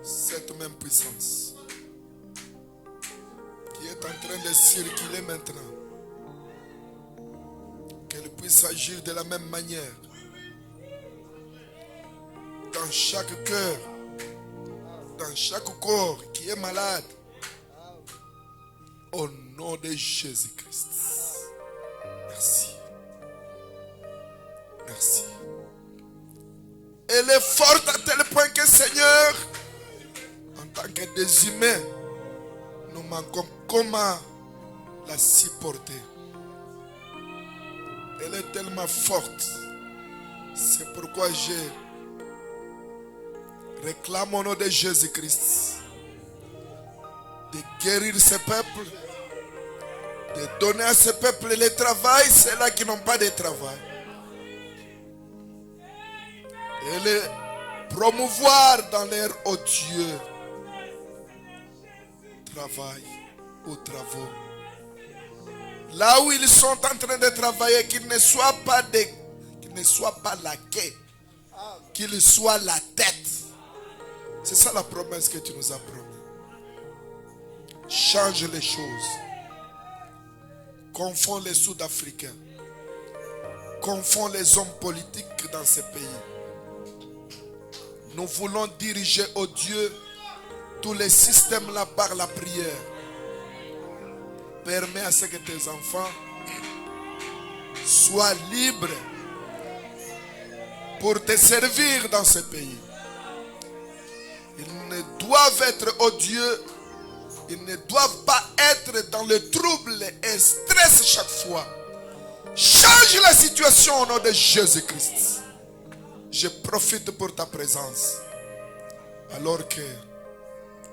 Cette même puissance qui est en train de circuler maintenant, qu'elle puisse agir de la même manière dans chaque cœur, dans chaque corps qui est malade, au nom de Jésus-Christ. Merci. Merci. Elle est forte à tel point que, Seigneur, en tant que des humains, nous manquons comment la supporter. Elle est tellement forte. C'est pourquoi je réclame au nom de Jésus-Christ de guérir ce peuple, de donner à ce peuple le travail, ceux-là qui n'ont pas de travail. Et les promouvoir dans leur oh Dieu travail ou travaux. Là où ils sont en train de travailler, qu'ils ne soient pas la queue, qu'ils soient la tête. C'est ça la promesse que tu nous as promis. Change les choses. Confonds les Sud-Africains. Confonds les hommes politiques dans ces pays. Nous voulons diriger au Dieu tous les systèmes là par la prière. Permets à ce que tes enfants soient libres pour te servir dans ce pays. Ils ne doivent être odieux. Ils ne doivent pas être dans le trouble et stress chaque fois. Change la situation au nom de Jésus-Christ. Je profite pour ta présence. Alors que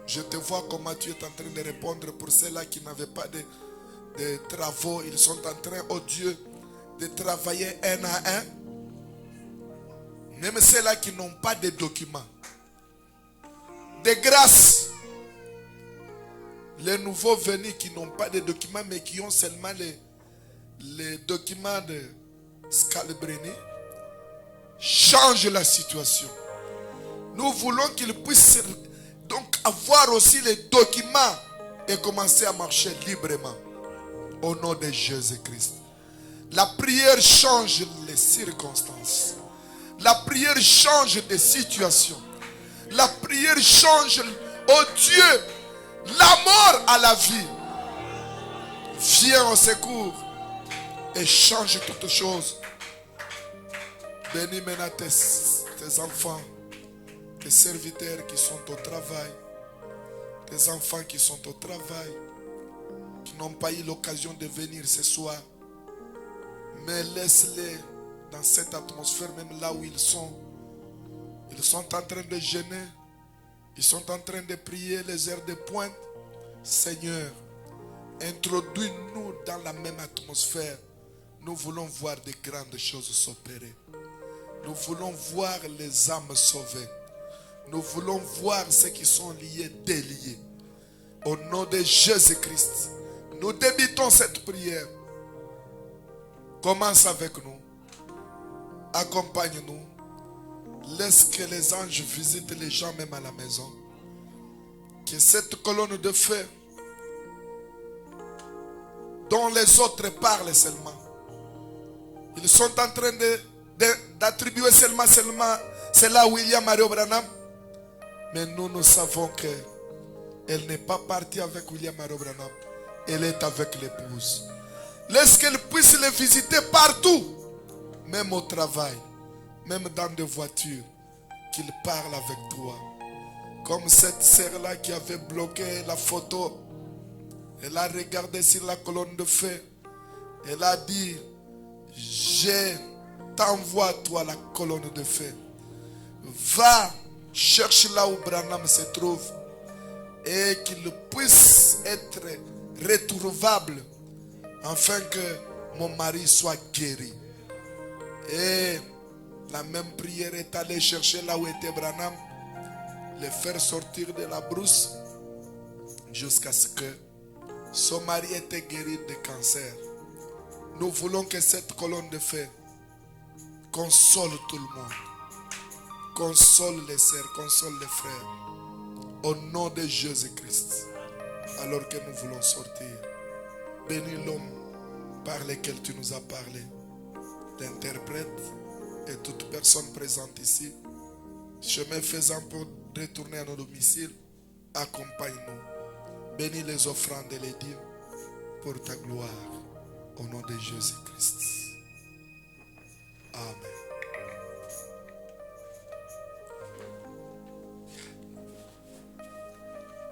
je te vois comment tu es en train de répondre pour ceux-là qui n'avaient pas de travaux. Ils sont en train, oh Dieu, de travailler un à un. Même ceux-là qui n'ont pas de documents. de grâce. Les nouveaux venus qui n'ont pas de documents mais qui ont seulement les documents de Scalabrini, change la situation. Nous voulons qu'ils puissent donc avoir aussi les documents et commencer à marcher librement. Au nom de Jésus-Christ. La prière change les circonstances. La prière change des situations. La prière change, oh Dieu, la mort à la vie. Viens au secours et change toutes choses. Bénis maintenant tes enfants, tes serviteurs qui sont au travail, tes enfants qui sont au travail, qui n'ont pas eu l'occasion de venir ce soir. Mais laisse-les dans cette atmosphère, même là où ils sont. Ils sont en train de jeûner. Ils sont en train de prier les heures de pointe. Seigneur, introduis-nous dans la même atmosphère. Nous voulons voir de grandes choses s'opérer. Nous voulons voir les âmes sauvées. Nous voulons voir ceux qui sont liés, déliés. Au nom de Jésus-Christ, nous débutons cette prière. Commence avec nous. Accompagne-nous. Laisse que les anges visitent les gens même à la maison. Que cette colonne de feu dont les autres parlent seulement. Ils sont en train d'attribuer seulement cela à William Mario Branham. Mais nous savons qu'elle n'est pas partie avec William Mario Branham. Elle est avec l'épouse. Laisse qu'elle puisse les visiter partout. Même au travail. Même dans des voitures. Qu'il parle avec toi. Comme cette sœur-là qui avait bloqué la photo. Elle a regardé sur la colonne de feu. Elle a dit, je t'envoie toi la colonne de feu. Va, cherche là où Branham se trouve. Et qu'il puisse être retrouvable. Afin que mon mari soit guéri. Et la même prière est allée chercher là où était Branham. Le faire sortir de la brousse. Jusqu'à ce que son mari était guéri de cancer. Nous voulons que cette colonne de feu console tout le monde. Console les sœurs, console les frères. Au nom de Jésus-Christ. Alors que nous voulons sortir. Bénis l'homme par lequel tu nous as parlé. L'interprète et toute personne présente ici. Chemin faisant pour retourner à nos domiciles. Accompagne-nous. Bénis les offrandes et les dîmes pour ta gloire. Au nom de Jésus-Christ. Amen.